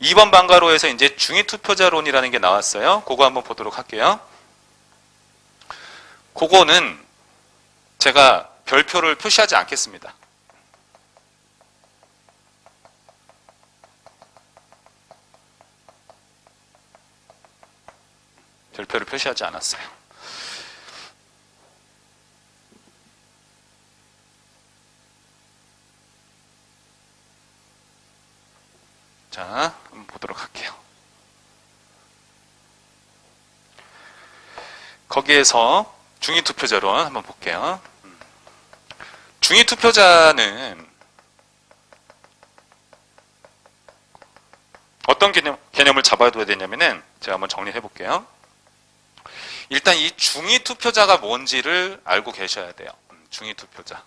2번 방가로에서 이제 중위투표자론이라는 게 나왔어요. 그거 한번 보도록 할게요. 그거는 제가 별표를 표시하지 않겠습니다. 별표를 표시하지 않았어요. 자, 한번 보도록 할게요. 거기에서 중위투표자론 한번 볼게요. 중위투표자는 어떤 개념을 잡아둬야 되냐면은 제가 한번 정리해 볼게요. 일단 이 중위투표자가 뭔지를 알고 계셔야 돼요. 중위투표자.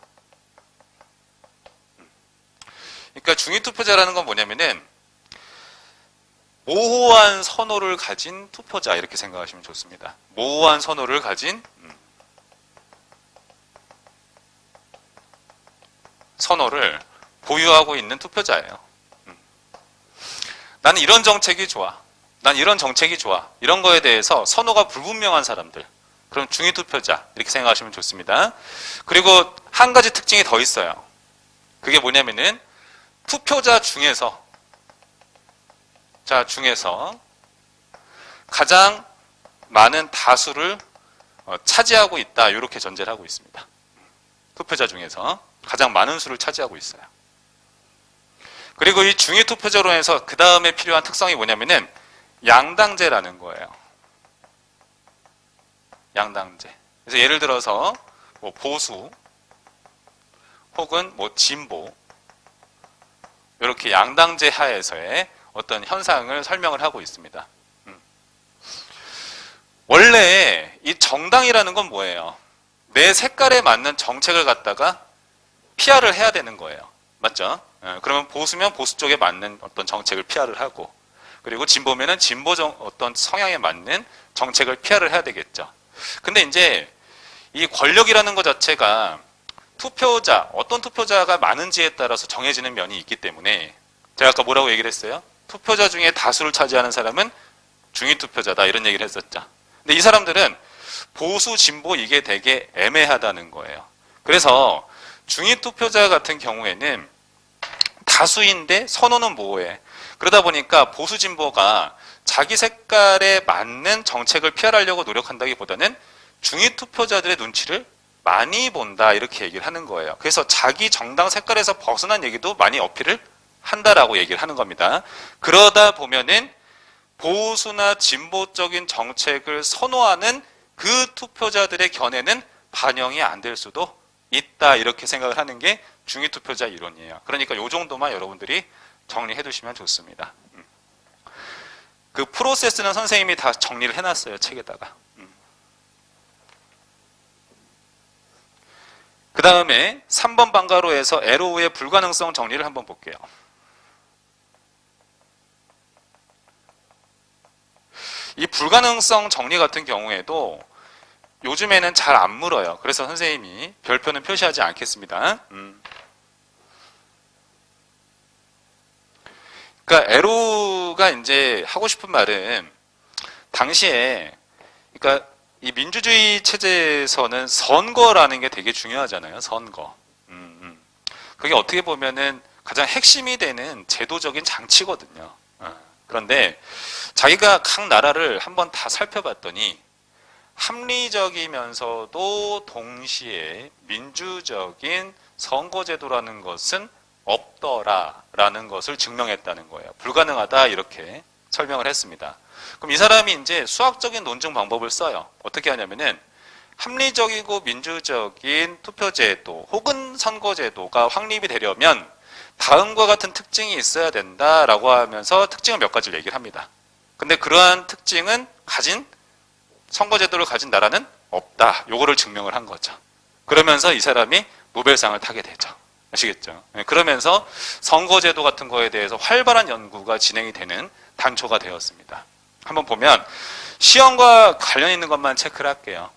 그러니까 중위투표자라는 건 뭐냐면은 모호한 선호를 가진 투표자 이렇게 생각하시면 좋습니다. 모호한 선호를 가진 선호를 보유하고 있는 투표자예요. 나는 이런 정책이 좋아. 난 이런 정책이 좋아. 이런 거에 대해서 선호가 불분명한 사람들. 그럼 중위투표자 이렇게 생각하시면 좋습니다. 그리고 한 가지 특징이 더 있어요. 그게 뭐냐면은 투표자 중에서 가장 많은 다수를 차지하고 있다. 이렇게 전제를 하고 있습니다. 투표자 중에서 가장 많은 수를 차지하고 있어요. 그리고 이 중위투표자론에서 그 다음에 필요한 특성이 뭐냐면은 양당제라는 거예요. 양당제. 그래서 예를 들어서 뭐 보수 혹은 뭐 진보 이렇게 양당제 하에서의 어떤 현상을 설명을 하고 있습니다. 원래 이 정당이라는 건 뭐예요? 내 색깔에 맞는 정책을 갖다가 PR을 해야 되는 거예요. 맞죠? 그러면 보수면 보수 쪽에 맞는 어떤 정책을 PR을 하고 그리고 진보면은 진보 어떤 성향에 맞는 정책을 PR을 해야 되겠죠. 근데 이제 이 권력이라는 것 자체가 투표자, 어떤 투표자가 많은지에 따라서 정해지는 면이 있기 때문에 제가 아까 뭐라고 얘기를 했어요? 투표자 중에 다수를 차지하는 사람은 중위투표자다 이런 얘기를 했었죠. 근데 이 사람들은 보수, 진보 이게 되게 애매하다는 거예요. 그래서 중위투표자 같은 경우에는 다수인데 선호는 모호해. 그러다 보니까 보수, 진보가 자기 색깔에 맞는 정책을 PR하려고 노력한다기보다는 중위투표자들의 눈치를 많이 본다 이렇게 얘기를 하는 거예요. 그래서 자기 정당 색깔에서 벗어난 얘기도 많이 어필을 한다라고 얘기를 하는 겁니다. 그러다 보면은 보수나 진보적인 정책을 선호하는 그 투표자들의 견해는 반영이 안 될 수도 있다 이렇게 생각을 하는 게 중위투표자 이론이에요. 그러니까 이 정도만 여러분들이 정리해 두시면 좋습니다. 그 프로세스는 선생님이 다 정리를 해놨어요. 책에다가. 그 다음에 3번 방가로에서 LO의 불가능성 정리를 한번 볼게요. 이 불가능성 정리 같은 경우에도 요즘에는 잘 안 물어요. 그래서 선생님이 별표는 표시하지 않겠습니다. 그러니까 LO가 이제 하고 싶은 말은 당시에 그러니까 이 민주주의 체제에서는 선거라는 게 되게 중요하잖아요. 선거. 그게 어떻게 보면은 가장 핵심이 되는 제도적인 장치거든요. 그런데 자기가 각 나라를 한번 다 살펴봤더니 합리적이면서도 동시에 민주적인 선거제도라는 것은 없더라라는 것을 증명했다는 거예요. 불가능하다 이렇게 설명을 했습니다. 그럼 이 사람이 이제 수학적인 논증 방법을 써요. 어떻게 하냐면은 합리적이고 민주적인 투표제도 혹은 선거제도가 확립이 되려면 다음과 같은 특징이 있어야 된다라고 하면서 특징을 몇 가지를 얘기를 합니다. 근데 그러한 특징은 가진 선거제도를 가진 나라는 없다. 요거를 증명을 한 거죠. 그러면서 이 사람이 노벨상을 타게 되죠. 아시겠죠? 그러면서 선거제도 같은 거에 대해서 활발한 연구가 진행이 되는 단초가 되었습니다. 한번 보면 시험과 관련 있는 것만 체크를 할게요.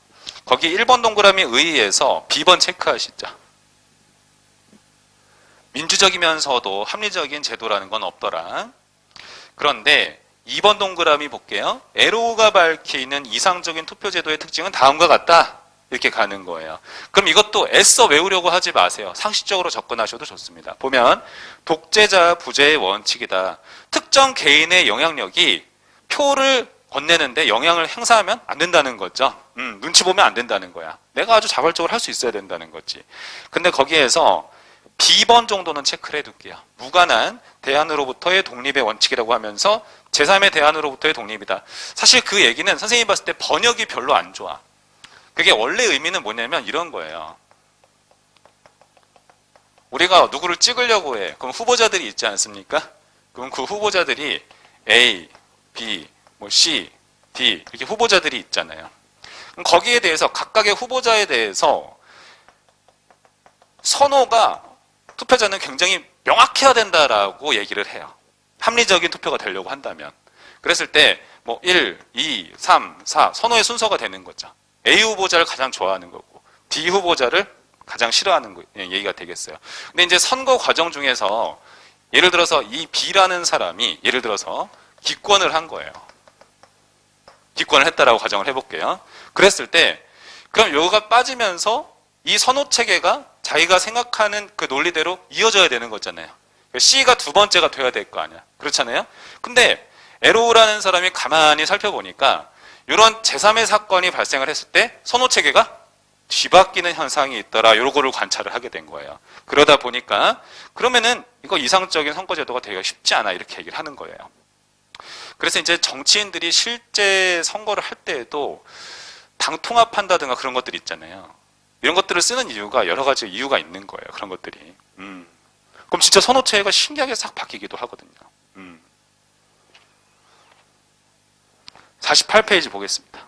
거기 1번 동그라미 의의에서 B번 체크하시죠. 민주적이면서도 합리적인 제도라는 건 없더라. 그런데 2번 동그라미 볼게요. 에로우가 밝히는 이상적인 투표제도의 특징은 다음과 같다. 이렇게 가는 거예요. 그럼 이것도 애써 외우려고 하지 마세요. 상식적으로 접근하셔도 좋습니다. 보면 독재자 부재의 원칙이다. 특정 개인의 영향력이 표를 건네는데 영향을 행사하면 안 된다는 거죠. 눈치 보면 안 된다는 거야. 내가 아주 자발적으로 할 수 있어야 된다는 거지. 근데 거기에서 B번 정도는 체크를 해둘게요. 무관한 대안으로부터의 독립의 원칙이라고 하면서 제3의 대안으로부터의 독립이다. 사실 그 얘기는 선생님이 봤을 때 번역이 별로 안 좋아. 그게 원래 의미는 뭐냐면 이런 거예요. 우리가 누구를 찍으려고 해. 그럼 후보자들이 있지 않습니까? 그럼 그 후보자들이 A, B, 뭐 C, D 이렇게 후보자들이 있잖아요. 그럼 거기에 대해서 각각의 후보자에 대해서 선호가 투표자는 굉장히 명확해야 된다라고 얘기를 해요. 합리적인 투표가 되려고 한다면. 그랬을 때 뭐 1, 2, 3, 4 선호의 순서가 되는 거죠. A 후보자를 가장 좋아하는 거고 D 후보자를 가장 싫어하는 거, 얘기가 되겠어요. 근데 이제 선거 과정 중에서 예를 들어서 이 B라는 사람이 예를 들어서 기권을 한 거예요. 기권을 했다라고 가정을 해볼게요. 그랬을 때 그럼 요거가 빠지면서 이 선호 체계가 자기가 생각하는 그 논리대로 이어져야 되는 거잖아요. C가 두 번째가 돼야 될 거 아니야. 그렇잖아요. 근데 에로우라는 사람이 가만히 살펴보니까 이런 제3의 사건이 발생을 했을 때 선호 체계가 뒤바뀌는 현상이 있더라. 요거를 관찰을 하게 된 거예요. 그러다 보니까 그러면은 이거 이상적인 선거제도가 되기가 쉽지 않아. 이렇게 얘기를 하는 거예요. 그래서 이제 정치인들이 실제 선거를 할 때에도 당 통합한다든가 그런 것들이 있잖아요. 이런 것들을 쓰는 이유가 여러 가지 이유가 있는 거예요. 그런 것들이. 그럼 진짜 선호체계가 신기하게 싹 바뀌기도 하거든요. 48페이지 보겠습니다.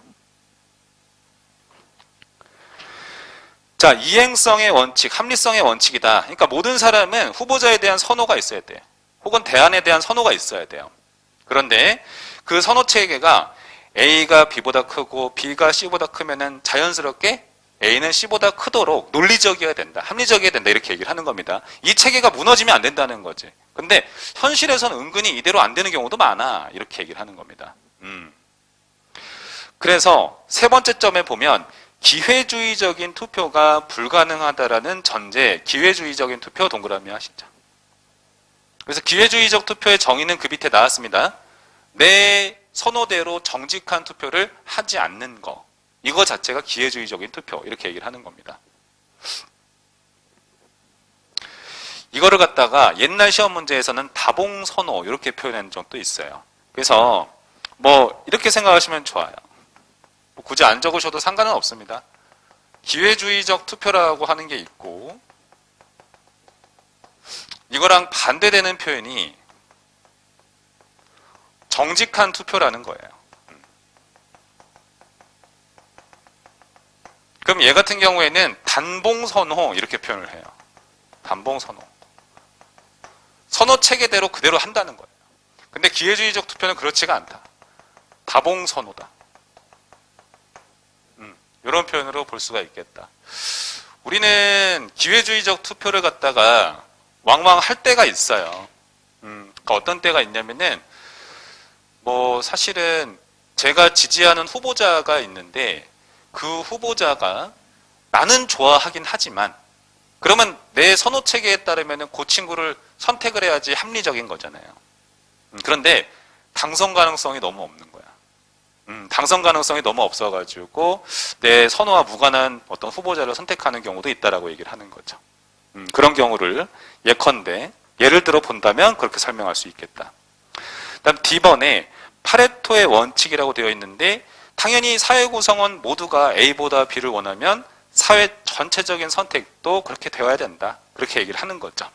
자, 이행성의 원칙, 합리성의 원칙이다. 그러니까 모든 사람은 후보자에 대한 선호가 있어야 돼요. 혹은 대안에 대한 선호가 있어야 돼요. 그런데 그 선호 체계가 A가 B보다 크고 B가 C보다 크면은 자연스럽게 A는 C보다 크도록 논리적이어야 된다. 합리적이어야 된다. 이렇게 얘기를 하는 겁니다. 이 체계가 무너지면 안 된다는 거지. 근데 현실에서는 은근히 이대로 안 되는 경우도 많아. 이렇게 얘기를 하는 겁니다. 그래서 세 번째 점에 보면 기회주의적인 투표가 불가능하다라는 전제, 기회주의적인 투표 동그라미 하시죠. 그래서 기회주의적 투표의 정의는 그 밑에 나왔습니다. 내 선호대로 정직한 투표를 하지 않는 거. 이거 자체가 기회주의적인 투표. 이렇게 얘기를 하는 겁니다. 이거를 갖다가 옛날 시험 문제에서는 다봉선호 이렇게 표현한 적도 있어요. 그래서 뭐 이렇게 생각하시면 좋아요. 뭐 굳이 안 적으셔도 상관은 없습니다. 기회주의적 투표라고 하는 게 있고 이거랑 반대되는 표현이 정직한 투표라는 거예요. 그럼 얘 같은 경우에는 단봉선호 이렇게 표현을 해요. 단봉선호. 선호 체계대로 그대로 한다는 거예요. 근데 기회주의적 투표는 그렇지가 않다. 다봉선호다. 이런 표현으로 볼 수가 있겠다. 우리는 기회주의적 투표를 갖다가 왕왕 할 때가 있어요. 그러니까 어떤 때가 있냐면은 뭐 사실은 제가 지지하는 후보자가 있는데 그 후보자가 나는 좋아하긴 하지만 그러면 내 선호 체계에 따르면 그 친구를 선택을 해야지 합리적인 거잖아요. 그런데 당선 가능성이 너무 없는 거야. 당선 가능성이 너무 없어가지고 내 선호와 무관한 어떤 후보자를 선택하는 경우도 있다라고 얘기를 하는 거죠. 그런 경우를 예컨대 예를 들어 본다면 그렇게 설명할 수 있겠다. 그다음 D번에 파레토의 원칙이라고 되어 있는데 당연히 사회 구성원 모두가 A보다 B를 원하면 사회 전체적인 선택도 그렇게 되어야 된다. 그렇게 얘기를 하는 거죠.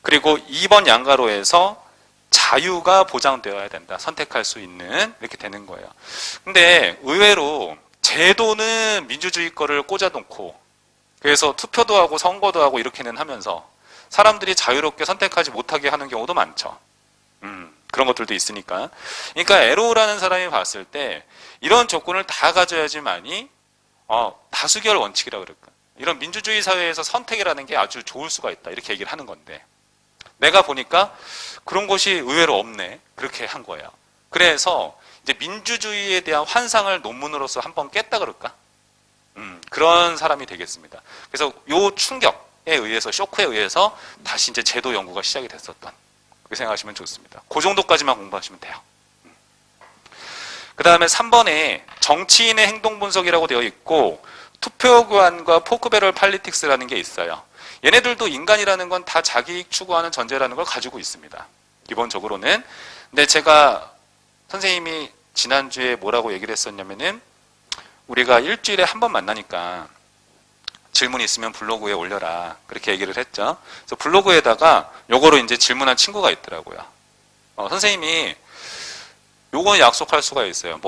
그리고 2번 양가로에서 자유가 보장되어야 된다. 선택할 수 있는 이렇게 되는 거예요. 근데 의외로 제도는 민주주의 거를 꽂아놓고 그래서 투표도 하고 선거도 하고 이렇게는 하면서 사람들이 자유롭게 선택하지 못하게 하는 경우도 많죠. 그런 것들도 있으니까. 그러니까 에로우라는 사람이 봤을 때 이런 조건을 다 가져야지만이 다수결 원칙이라고 그럴까. 이런 민주주의 사회에서 선택이라는 게 아주 좋을 수가 있다. 이렇게 얘기를 하는 건데 내가 보니까 그런 것이 의외로 없네. 그렇게 한 거예요. 그래서 이제 민주주의에 대한 환상을 논문으로서 한번 깼다 그럴까? 그런 사람이 되겠습니다. 그래서 요 충격에 의해서 쇼크에 의해서 다시 이제 제도 연구가 시작이 됐었던 그렇게 생각하시면 좋습니다. 그 정도까지만 공부하시면 돼요. 그 다음에 3번에 정치인의 행동 분석이라고 되어 있고 투표 교환과 포크배럴 팔리틱스라는 게 있어요. 얘네들도 인간이라는 건 다 자기이익 추구하는 전제라는 걸 가지고 있습니다. 기본적으로는. 근데 제가 선생님이 지난주에 뭐라고 얘기를 했었냐면은 우리가 일주일에 한 번 만나니까 질문 있으면 블로그에 올려라. 그렇게 얘기를 했죠. 그래서 블로그에다가 요거로 이제 질문한 친구가 있더라고요. 선생님이 요건 약속할 수가 있어요.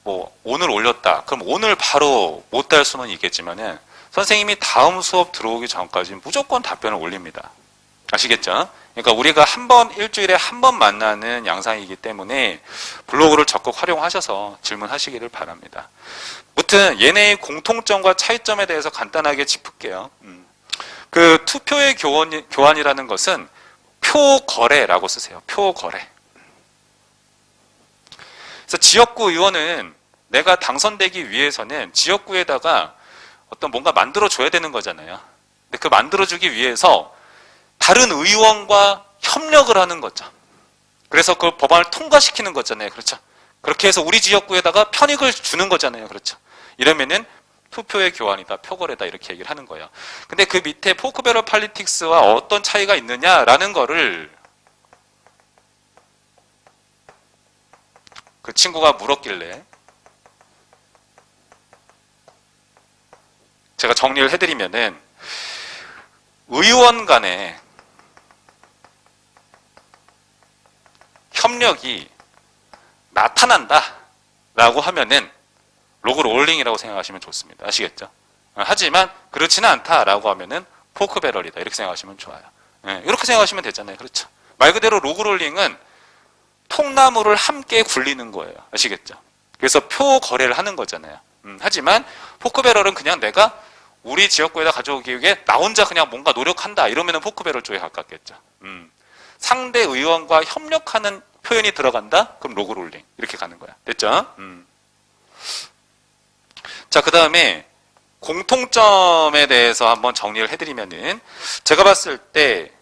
뭐 오늘 올렸다. 그럼 오늘 바로 못 달 수는 있겠지만은 선생님이 다음 수업 들어오기 전까지 무조건 답변을 올립니다. 아시겠죠? 그러니까 우리가 일주일에 한 번 만나는 양상이기 때문에 블로그를 적극 활용하셔서 질문하시기를 바랍니다. 무튼 얘네의 공통점과 차이점에 대해서 간단하게 짚을게요. 그 투표의 교환이라는 것은 표거래라고 쓰세요. 표거래. 그래서 지역구 의원은 내가 당선되기 위해서는 지역구에다가 어떤 뭔가 만들어줘야 되는 거잖아요. 근데 그 만들어주기 위해서 다른 의원과 협력을 하는 거죠. 그래서 그 법안을 통과시키는 거잖아요. 그렇죠? 그렇게 해서 우리 지역구에다가 편익을 주는 거잖아요. 그렇죠? 이러면은 투표의 교환이다, 표거래다 이렇게 얘기를 하는 거예요. 근데 그 밑에 포크배럴 팔리틱스와 어떤 차이가 있느냐라는 거를 그 친구가 물었길래 제가 정리를 해드리면은 의원 간의 협력이 나타난다라고 하면은 로그롤링이라고 생각하시면 좋습니다. 아시겠죠? 하지만 그렇지는 않다라고 하면은 포크배럴이다 이렇게 생각하시면 좋아요. 이렇게 생각하시면 되잖아요. 그렇죠? 말 그대로 로그롤링은 통나무를 함께 굴리는 거예요. 아시겠죠? 그래서 표 거래를 하는 거잖아요. 하지만 포크배럴은 그냥 내가 우리 지역구에다 가져오기 위해 나 혼자 그냥 뭔가 노력한다 이러면은 포크배럴 쪽에 가깝겠죠. 상대 의원과 협력하는 표현이 들어간다? 그럼 로그롤링 이렇게 가는 거야. 됐죠? 자, 그 다음에 공통점에 대해서 한번 정리를 해드리면은 제가 봤을 때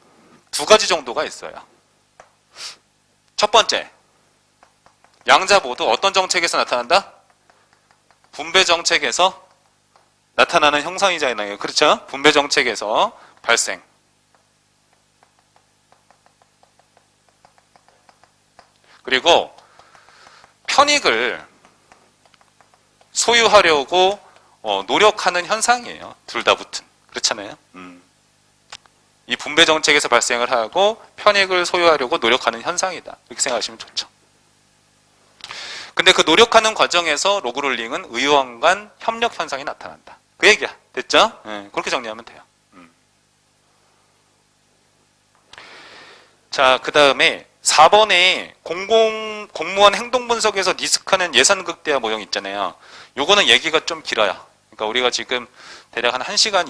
두 가지 정도가 있어요. 첫 번째, 양자 모두 어떤 정책에서 나타난다? 분배 정책에서 나타나는 형상이잖아요. 그렇죠? 분배 정책에서 발생. 그리고 편익을 소유하려고 노력하는 현상이에요. 둘 다 붙은. 그렇잖아요. 이 분배 정책에서 발생을 하고 편익을 소유하려고 노력하는 현상이다. 이렇게 생각하시면 좋죠. 근데 그 노력하는 과정에서 로그롤링은 의원 간 협력 현상이 나타난다. 그 얘기야. 됐죠? 그렇게 정리하면 돼요. 자, 그 다음에 4번에 공무원 행동 분석에서 리스크하는 예산 극대화 모형 있잖아요. 요거는 얘기가 좀 길어요. 그러니까 우리가 지금 대략 한 1시간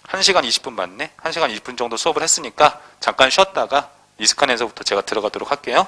20분 맞네? 1시간 20분 정도 수업을 했으니까 잠깐 쉬었다가 리스크한에서부터 제가 들어가도록 할게요.